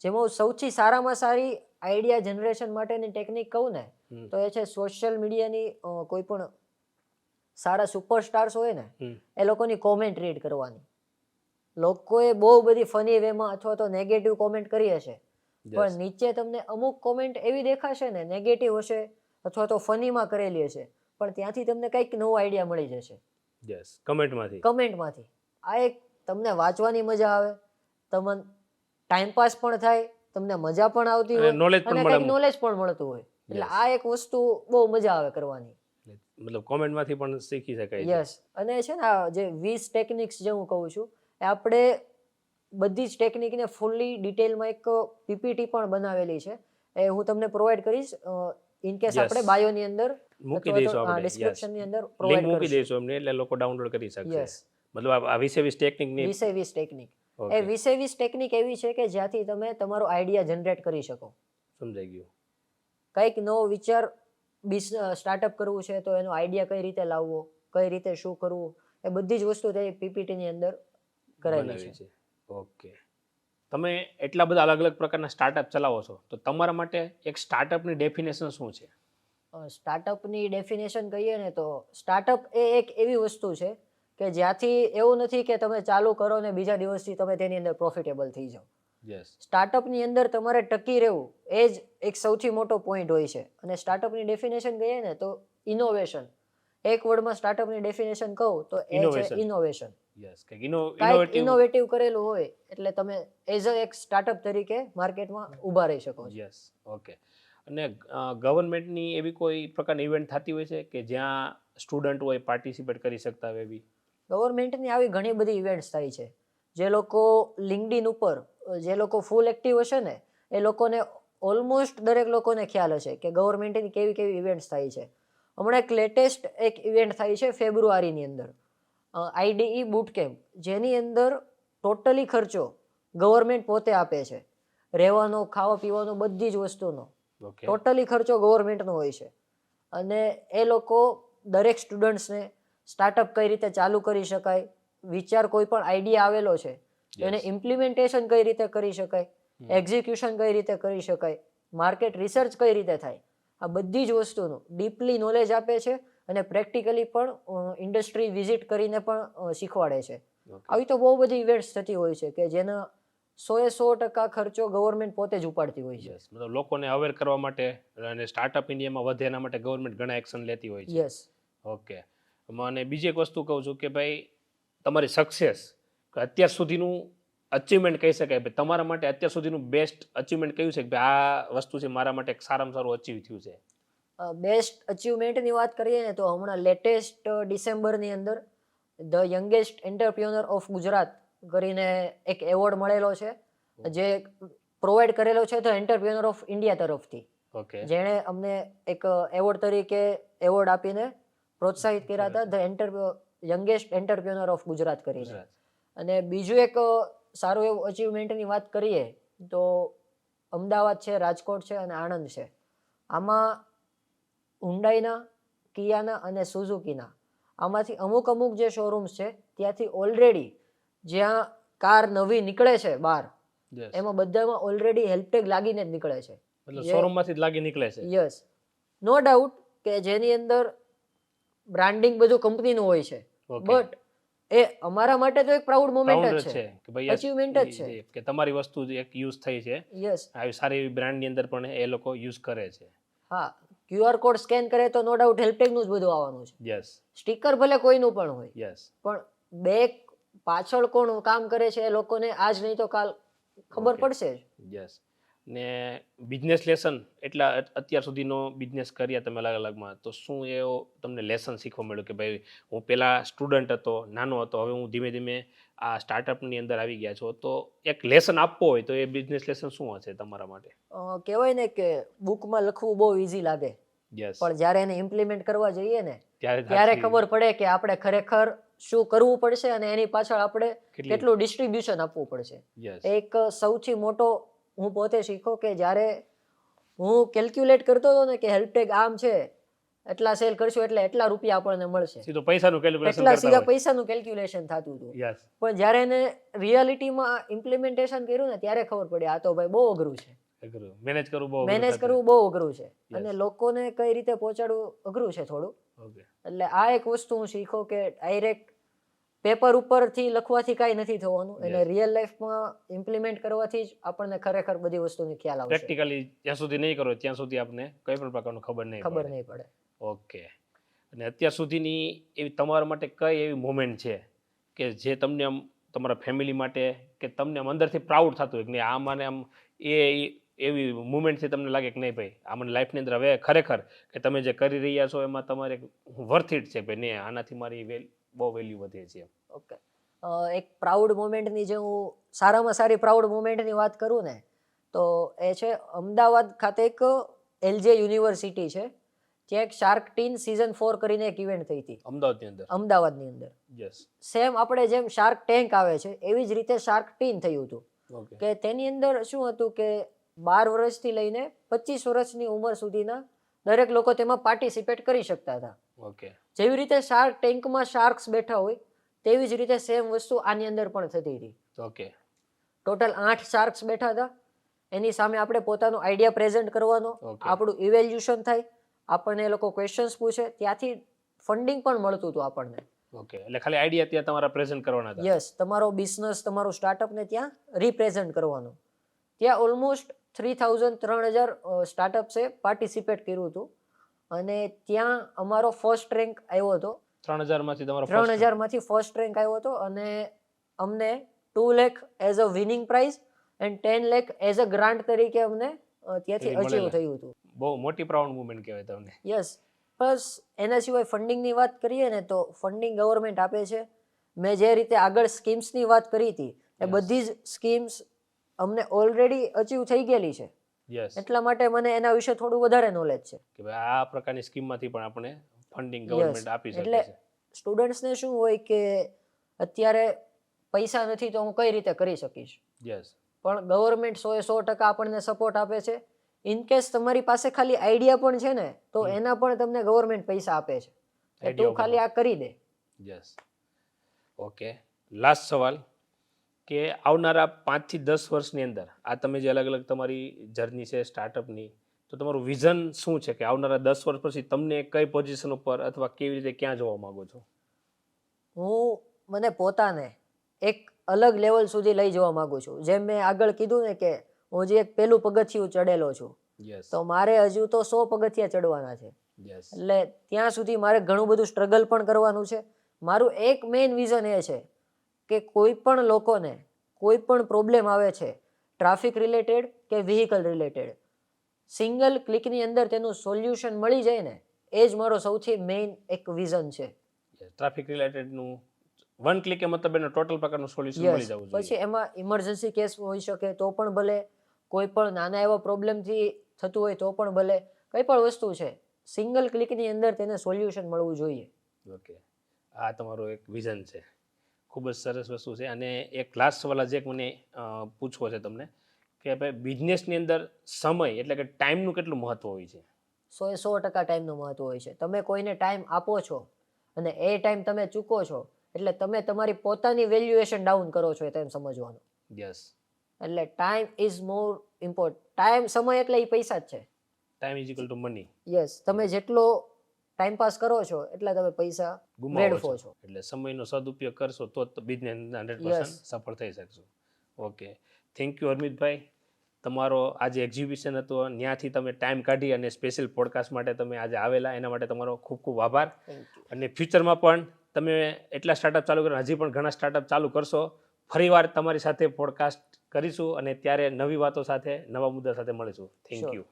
Speaker 1: જેમાં હું સૌથી સારામાં સારી આઈડિયા જનરેશન માટેની ટેકનિક કહું ને તો એ છે સોશિયલ મીડિયાની કોઈ પણ સારા સુપરસ્ટાર્સ હોય ને એ લોકોની કોમેન્ટ રીડ કરવાની. લોકોએ બહુ બધી ફની વેમાં અથવા તો નેગેટિવ કોમેન્ટ કરી હશે, પણ નીચે તમને અમુક કોમેન્ટ એવી દેખાશે ને નેગેટિવ હશે અથવા તો ફનીમાં કરેલી હશે, પણ ત્યાંથી તમને કંઈક નવો આઈડિયા મળી જશે
Speaker 2: યસ, કમેન્ટમાંથી.
Speaker 1: કમેન્ટમાંથી. આ એક તમને વાંચવાની મજા આવે, તમને ટાઈમપાસ પણ થાય, તમને મજા પણ આવતી
Speaker 2: અને
Speaker 1: હોય
Speaker 2: knowledge પણ
Speaker 1: અને
Speaker 2: મળે
Speaker 1: કંઈક નોલેજ પણ મળતું હોય. એટલે
Speaker 2: Yes.
Speaker 1: આ એક વસ્તુ બહુ મજા આવે કરવાની.
Speaker 2: મતલબ કોમેન્ટમાંથી પણ શીખી શકાય છે.
Speaker 1: યસ. અને છે ને આ જે 20 ટેકનિક્સ જે હું કહું છું એ આપણે બધી જ ટેકનિકને ફૂલ્લી ડિટેલમાં એક પીપીટી પણ બનાવેલી છે, એ હું તમને પ્રોવાઈડ કરીશ ઇન કેસ
Speaker 2: Yes.
Speaker 1: આપણે બાયોની અંદર
Speaker 2: મૂકી દઈશું આપણે.
Speaker 1: ડિસ્ક્રિપ્શનની અંદર
Speaker 2: લિંક
Speaker 1: પ્રોવાઈડ
Speaker 2: મૂકી
Speaker 1: કરીશું.
Speaker 2: દઈશું એમને એટલે લોકો ડાઉનલોડ કરી શકશે.
Speaker 1: યસ.
Speaker 2: મતલબ આ 20 ટેકનિકની
Speaker 1: 20 ટેકનિક
Speaker 2: ઓકે
Speaker 1: 20 ટેકનિક એવી છે કે જ્યાંથી તમે તમારો આઈડિયા જનરેટ કરી શકો.
Speaker 2: સમજાઈ ગયું.
Speaker 1: કંઈક નવો વિચાર સ્ટાર્ટઅપ કરવું છે તો એનો આઈડિયા કઈ રીતે લાવવો, કઈ રીતે શું કરવું, એ બધી જ વસ્તુ તે પીપીટી ની અંદર કરેલી
Speaker 2: બનાવી
Speaker 1: છે.
Speaker 2: છે. ઓકે. તમે એટલા બધા અલગ અલગ પ્રકારના સ્ટાર્ટઅપ ચલાવો છો, તો તમારા માટે એક સ્ટાર્ટઅપની ડેફિનેશન શું છે?
Speaker 1: સ્ટાર્ટઅપની ડેફિનેશન કહીએ ને તો સ્ટાર્ટઅપ એ એક એવી વસ્તુ છે કે જ્યાંથી એવું નથી કે તમે ચાલુ કરો ને બીજા દિવસથી તમે તેની અંદર પ્રોફિટેબલ થઈ જાઓ.
Speaker 2: યસ.
Speaker 1: સ્ટાર્ટઅપની અંદર તમારે ટકી રહેવું એ જ એક સૌથી મોટો પોઈન્ટ હોય છે. અને સ્ટાર્ટઅપની ડેફિનેશન કહીએ ને તો ઇનોવેશન. એક વર્ડમાં સ્ટાર્ટઅપની ડેફિનેશન કહું તો એ છે
Speaker 2: Innovation.
Speaker 1: ઇનોવેશન.
Speaker 2: યસ કે
Speaker 1: કાંઈક
Speaker 2: ઇનોવેટિવ.
Speaker 1: ઇનોવેટિવ કરેલું હોય એટલે તમે એઝ અ એક સ્ટાર્ટઅપ તરીકે માર્કેટમાં ઊભા રહી શકો છો.
Speaker 2: યસ. ઓકે. અને ગવર્મેન્ટની એવી કોઈ પ્રકારની ઇવેન્ટ થતી હોય છે કે જ્યાં સ્ટુડન્ટ હોય પાર્ટિસિપેટ કરી શકતા હોય એવી?
Speaker 1: ગવર્મેન્ટની આવી ઘણી બધી ઇવેન્ટ્સ થાય છે. જે લોકો લિંક્ડઇન ઉપર જે લોકો ફૂલ એક્ટિવ હશે ને એ લોકોને ઓલમોસ્ટ દરેક લોકોને ખ્યાલ હશે કે ગવર્મેન્ટની કેવી કેવી ઇવેન્ટ્સ થાય છે. હમણાં એક લેટેસ્ટ એક ઇવેન્ટ થાય છે ફેબ્રુઆરીની અંદર, આઈડીઈ બુટ કેમ્પ, જેની અંદર ટોટલી ખર્ચો ગવર્મેન્ટ પોતે આપે છે. રહેવાનો, ખાવા પીવાનો, બધી જ વસ્તુનો
Speaker 2: ઓકે.
Speaker 1: ટોટલી ખર્ચો ગવર્મેન્ટનો હોય છે. અને એ લોકો દરેક સ્ટુડન્ટ્સને સ્ટાર્ટઅપ કઈ રીતે ચાલુ કરી શકાય, વિચાર કોઈ પણ આઈડિયા આવેલો છે તો એને
Speaker 2: Yes.
Speaker 1: ઇમ્પ્લિમેન્ટેશન કઈ રીતે કરી શકાય, એક્ઝિક્યુશન કઈ રીતે કરી શકાય, માર્કેટ રિસર્ચ કઈ રીતે થાય, આ બધી જ વસ્તુનું ડીપલી નોલેજ આપે છે. અને પ્રેક્ટિકલી પણ ઇન્ડસ્ટ્રી વિઝિટ કરીને પણ શીખવાડે છે.
Speaker 2: ઓકે.
Speaker 1: આવી તો બહુ બધી ઇવેન્ટ્સ થતી હોય છે કે જેના 100% ખર્ચો ગવર્મેન્ટ પોતે જ ઉપાડતી હોય છે.
Speaker 2: યસ. મતલબ લોકોને અવેર કરવા માટે અને સ્ટાર્ટઅપ ઇન્ડિયામાં વધે એના માટે ગવર્મેન્ટ ઘણા એક્શન લેતી હોય છે.
Speaker 1: યસ.
Speaker 2: ઓકે. અને બીજી એક વસ્તુ કહું છું કે ભાઈ તમારી સક્સેસ અત્યાર સુધીનું અચીવમેન્ટ કહી શકાય, ભાઈ તમારા માટે અત્યાર સુધીનું બેસ્ટ અચીવમેન્ટ કયું છે કે ભાઈ આ વસ્તુ છે મારા માટે એક સારામાં સારું અચીવ થયું છે?
Speaker 1: બેસ્ટ અચીવમેન્ટની વાત કરીએ ને તો હમણાં લેટેસ્ટ ડિસેમ્બરની અંદર the youngest entrepreneur of Gujarat કરીને એક એવોર્ડ મળેલો છે, જે પ્રોવાઈડ કરેલો છે ધ એન્ટરપ્રિન્યોર ઓફ ઇન્ડિયા તરફથી.
Speaker 2: ઓકે.
Speaker 1: જેણે અમને એક એવોર્ડ તરીકે એવોર્ડ આપીને પ્રોત્સાહિત કર્યા હતા, the youngest entrepreneur of Gujarat કરીને.
Speaker 2: ગુજરાત.
Speaker 1: અને બીજું એક સારું એવું અચીવમેન્ટની વાત કરીએ તો અમદાવાદ છે, રાજકોટ છે અને આણંદ છે. આમાં હુન્ડાઈના, કિયાના અને સુઝુકીના આમાંથી અમુક અમુક જે શોરૂમ્સ છે ત્યાંથી ઓલરેડી જ્યાં કાર નવી નીકળે છે બહાર,
Speaker 2: યસ.
Speaker 1: એમાં બધામાં ઓલરેડી હેલ્પટેગ લાગીને જ નીકળે છે.
Speaker 2: મતલબ
Speaker 1: જે-
Speaker 2: શોરૂમમાંથી જ લાગી નીકળે છે.
Speaker 1: યસ, નો ડાઉટ કે જેની અંદર બ્રાન્ડિંગ બધું કંપનીનું હોય છે,
Speaker 2: ઓકે.
Speaker 1: બટ એ અમારા માટે તો એક પ્રાઉડ મોમેન્ટ
Speaker 2: Founder
Speaker 1: જ છે,
Speaker 2: કે ભાઈ yes,
Speaker 1: અચીવમેન્ટ જ છે.
Speaker 2: કે તમારી વસ્તુ જે એક યુઝ થઈ છે
Speaker 1: યસ.
Speaker 2: આવી સારી એવી બ્રાન્ડની અંદર પણ એ લોકો યુઝ કરે છે.
Speaker 1: હા, QR કોડ સ્કેન કરે તો નો ડાઉટ હેલ્પટેગનું જ બધું આવવાનું છે.
Speaker 2: યસ.
Speaker 1: સ્ટીકર ભલે કોઈનું પણ હોય,
Speaker 2: યસ.
Speaker 1: પણ બેક પાછળ કોણ કામ કરે છે એ લોકોને આજ નહીં તો કાલ ખબર
Speaker 2: Okay.
Speaker 1: પડશે જ.
Speaker 2: યસ. ને બિઝનેસ લેસન એટલા અત્યાર સુધીનો બિઝનેસ કર્યા તમે અલગ અલગમાં, તો શું એવો તમને લેસન શીખવા મળ્યું કે ભાઈ હું પહેલા સ્ટુડન્ટ હતો, નાનો હતો, હવે હું ધીમે ધીમે આ સ્ટાર્ટઅપની અંદર આવી ગયા છો, તો એક લેસન આપવો હોય તો એ બિઝનેસ લેસન શું હશે તમારા માટે?
Speaker 1: કહેવાય ને કે બુકમાં લખવું બહુ ઈઝી લાગે,
Speaker 2: યસ.
Speaker 1: પણ જ્યારે એને ઇમ્પ્લિમેન્ટ કરવા જઈએ ને
Speaker 2: ત્યારે
Speaker 1: ત્યારે ખબર પડે કે આપણે ખરેખર શું કરવું પડશે અને એની પાછળ આપણે કેટલું ડિસ્ટ્રીબ્યુશન આપવું પડશે.
Speaker 2: યસ.
Speaker 1: એક સૌથી મોટો હું પોતે શીખો કે જ્યારે હું કેલ્ક્યુલેટ કરતો હતો ને કે હેલ્પટેગ આમ છે, એટલા સેલ કરશું એટલે એટલા રૂપિયા આપણને મળશે,
Speaker 2: સીધો પૈસાનું કેલ્ક્યુલેશન
Speaker 1: એટલા
Speaker 2: કરતા
Speaker 1: સીધા
Speaker 2: હોય.
Speaker 1: પૈસાનું કેલ્ક્યુલેશન થતું હતું.
Speaker 2: યસ.
Speaker 1: પણ જ્યારે એને રિયાલિટીમાં ઇમ્પ્લિમેન્ટેશન કર્યું ને ત્યારે ખબર પડી આ તો ભાઈ બહુ અઘરું છે,
Speaker 2: મેનેજ કરવું બહુ
Speaker 1: મેનેજ કરવું બહુ અઘરું છે
Speaker 2: Yes.
Speaker 1: અને લોકોને કઈ રીતે પહોંચાડવું અઘરું છે થોડું.
Speaker 2: ઓકે.
Speaker 1: એટલે આ એક વસ્તુ હું શીખો કે ડાયરેક્ટ પેપર ઉપરથી લખવાથી કાંઈ નથી થવાનું, એને
Speaker 2: Yes.
Speaker 1: રિયલ લાઈફમાં ઇમ્પ્લિમેન્ટ કરવાથી જ આપણને ખરેખર બધી વસ્તુની ખ્યાલ આવશે,
Speaker 2: પ્રેક્ટિકલી જ્યાં સુધી નહીં કરો ત્યાં સુધી આપને કઈ પણ પ્રકારનું ખબર નહીં
Speaker 1: ખબર
Speaker 2: પડે.
Speaker 1: નહીં પડે.
Speaker 2: ઓકે. અને અત્યાર સુધીની એવી તમારા માટે કઈ એવી મોમેન્ટ છે કે જે તમને આમ તમારા ફેમિલી માટે કે તમને આમ અંદરથી પ્રાઉડ થતું હોય કે નહીં આ મને આમ એ એવી મુમેન્ટ છે તમને લાગે કે નહીં ભાઈ આ મને લાઈફની અંદર હવે ખરેખર કે તમે જે કરી રહ્યા છો એમાં તમારે વર્થ ઇટ છે ભાઈ નહીં આનાથી મારી બહુ વેલ્યુ વધે છે?
Speaker 1: ઓકે, એક પ્રાઉડ મોમેન્ટની જે હું સારામાં સારી પ્રાઉડ મોમેન્ટની વાત કરું ને તો એ છે અમદાવાદ ખાતે એક એલજે યુનિવર્સિટી છે, ત્યાં એક શાર્ક ટીન સિઝન 4 કરીને એક ઇવેન્ટ થઈ હતી
Speaker 2: અમદાવાદની અંદર
Speaker 1: અમદાવાદની અંદર.
Speaker 2: યસ
Speaker 1: સેમ આપણે જેમ શાર્ક ટેન્ક આવે છે એવી જ રીતે શાર્ક ટીન થયું હતું
Speaker 2: ઓકે
Speaker 1: કે તેની અંદર શું હતું કે 12 વર્ષથી લઈને 25 વર્ષની ઉંમર સુધીના દરેક લોકો તેમાં પાર્ટિસિપેટ કરી શકતા હતા.
Speaker 2: ઓકે
Speaker 1: જેવી રીતે શાર્ક ટેન્કમાં શાર્ક્સ બેઠા હોય તેવી જ રીતે સેમ વસ્તુ આની અંદર પણ થતી હતી.
Speaker 2: ઓકે
Speaker 1: ટોટલ 8 શાર્ક્સ બેઠા હતા. એની સામે આપણે પોતાનો આઈડિયા પ્રેઝન્ટ કરવાનો,
Speaker 2: Okay.
Speaker 1: આપણું ઇવેલ્યુશન થાય, આપણને એ લોકો ક્વેશ્ચન્સ પૂછે, ત્યાંથી ફંડિંગ પણ મળતું હતું આપણને.
Speaker 2: ઓકે એટલે ખાલી આઈડિયા ત્યાં તમારા પ્રેઝન્ટ કરવાના હતા.
Speaker 1: યસ, તમારો બિઝનેસ, તમારું સ્ટાર્ટઅપને ત્યાં રિપ્રેઝન્ટ કરવાનું. ત્યાં ઓલમોસ્ટ 3000 સ્ટાર્ટઅપ્સે પાર્ટિસિપેટ કર્યું હતું અને ત્યાં અમારો ફર્સ્ટ રેન્ક આવ્યો હતો.
Speaker 2: 3000 માંથી તમારો first
Speaker 1: 3000 માંથી ફર્સ્ટ રેન્ક આવ્યો હતો અને અમને 2 lakh as a winning prize and 10 lakh as a grant તરીકે અમને ત્યાંથી
Speaker 2: એવી
Speaker 1: અચીવ
Speaker 2: મળેલા.
Speaker 1: થયું હતું.
Speaker 2: બહુ મોટી પ્રાઉડ મુવમેન્ટ કહેવાય તમને.
Speaker 1: યસ, પ્લસ એના સિવાય ફંડિંગની વાત કરીએ ને તો ફંડિંગ ગવર્મેન્ટ આપે છે. મેં જે રીતે આગળ સ્કીમ્સની વાત કરી હતી એ
Speaker 2: Yes.
Speaker 1: બધી જ સ્કીમ્સ અમને ઓલરેડી અચીવ થઈ ગયેલી છે.
Speaker 2: યસ
Speaker 1: એટલા માટે મને એના વિશે થોડું વધારે નોલેજ છે.
Speaker 2: કે ભાઈ આ પ્રકારની સ્કીમમાંથી પણ આપણે ફંડિંગ
Speaker 1: Yes.
Speaker 2: ગવર્મેન્ટ આપી શકે
Speaker 1: એટલે
Speaker 2: છે.
Speaker 1: સ્ટુડન્ટ્સને શું હોય કે અત્યારે પૈસા નથી તો હું કઈ રીતે કરી શકીશ,
Speaker 2: યસ
Speaker 1: પણ ગવર્મેન્ટ 100% આપણને સપોર્ટ આપે છે. ઇન કેસ તમારી પાસે ખાલી આઈડિયા પણ છે ને તો એના પણ તમને ગવર્મેન્ટ પૈસા આપે છે કે
Speaker 2: Idea
Speaker 1: તું ખાલી આ કરી દે.
Speaker 2: યસ ઓકે લાસ્ટ સવાલ કે આવનારા 5 થી 10 વર્ષની અંદર આ તમે જે અલગ અલગ તમારી જર્ની છે સ્ટાર્ટઅપની, તો તમારું વિઝન શું છે કે આવનારા 10 વર્ષ પછી તમને કઈ પોઝિશન ઉપર અથવા કેવી રીતે ક્યાં જોવા માંગો છો?
Speaker 1: હું મને પોતાને એક અલગ લેવલ સુધી લઈ જવા માંગુ છું. જેમ મેં આગળ કીધું ને કે હું જે એક પહેલું પગથિયું ચડેલો છું
Speaker 2: યસ
Speaker 1: તો મારે હજુ તો 100 પગથિયા ચડવાના છે.
Speaker 2: યસ
Speaker 1: એટલે ત્યાં સુધી મારે ઘણું બધું સ્ટ્રગલ પણ કરવાનું છે. મારું એક મેઇન વિઝન એ છે કે કોઈ પણ લોકોને કોઈ પણ પ્રોબ્લેમ આવે છે ટ્રાફિક રિલેટેડ કે વ્હીકલ રિલેટેડ, સિંગલ ક્લિકની અંદર તેનું સોલ્યુશન મળી જાય ને એ જ મારો સૌથી મેઇન એક વિઝન છે.
Speaker 2: ટ્રાફિક રિલેટેડનું વન ક્લિકે મતલબ એનો ટોટલ પ્રકારનું સોલ્યુશન મળી
Speaker 1: યસ,
Speaker 2: જવું જોઈએ.
Speaker 1: પછી એમાં ઇમરજન્સી કેસ હોઈ શકે તો પણ ભલે, કોઈ પણ નાના એવા પ્રોબ્લેમથી થતું હોય તો પણ ભલે, કઈ પણ વસ્તુ છે સિંગલ ક્લિકની અંદર તેને સોલ્યુશન મળવું જોઈએ.
Speaker 2: ઓકે આ તમારું એક વિઝન છે, ખૂબ જ સરસ વસ્તુ છે. અને એક લાસ્ટ સવાલ જે મને પૂછવો છે તમને કે ભાઈ બિઝનેસની અંદર સમય એટલે કે ટાઈમનું કેટલું મહત્વ હોય છે?
Speaker 1: 100% ટાઈમનું મહત્વ હોય છે. તમે કોઈને ટાઈમ આપો છો અને એ ટાઈમ તમે ચૂકો છો એટલે તમે તમારી પોતાની વેલ્યુએશન ડાઉન કરો છો તેમ સમજવાનું.
Speaker 2: યસ
Speaker 1: એટલે time is more important. Time, સમય એટલે એ પૈસા જ છે.
Speaker 2: Time is equal to money.
Speaker 1: Yes, તમે જેટલો ટાઈમ પાસ કરો છો એટલા તમે પૈસા
Speaker 2: ગુમાવો
Speaker 1: વેડફો છો.
Speaker 2: એટલે સમયનો સદુપયોગ કરશો તો જ બિઝનેસ 100%
Speaker 1: Yes.
Speaker 2: સફળ થઈ શકશો. Okay thank you Harmitbhai. તમારો આજે એક્ઝિબિશન હતું ત્યાંથી તમે ટાઈમ કાઢી અને સ્પેશિયલ પોડકાસ્ટ માટે તમે આજે આવેલા એના માટે તમારો ખૂબ ખૂબ આભાર.
Speaker 1: Thank you.
Speaker 2: અને ફ્યુચરમાં પણ તમે એટલા સ્ટાર્ટઅપ ચાલુ કરો, હજી પણ ઘણા સ્ટાર્ટઅપ ચાલુ કરશો. ફરીવાર તમારી સાથે પોડકાસ્ટ કરીશું અને ત્યારે નવી વાતો સાથે નવા મુદ્દા સાથે મળીશું. Thank
Speaker 1: Sure.
Speaker 2: યુ.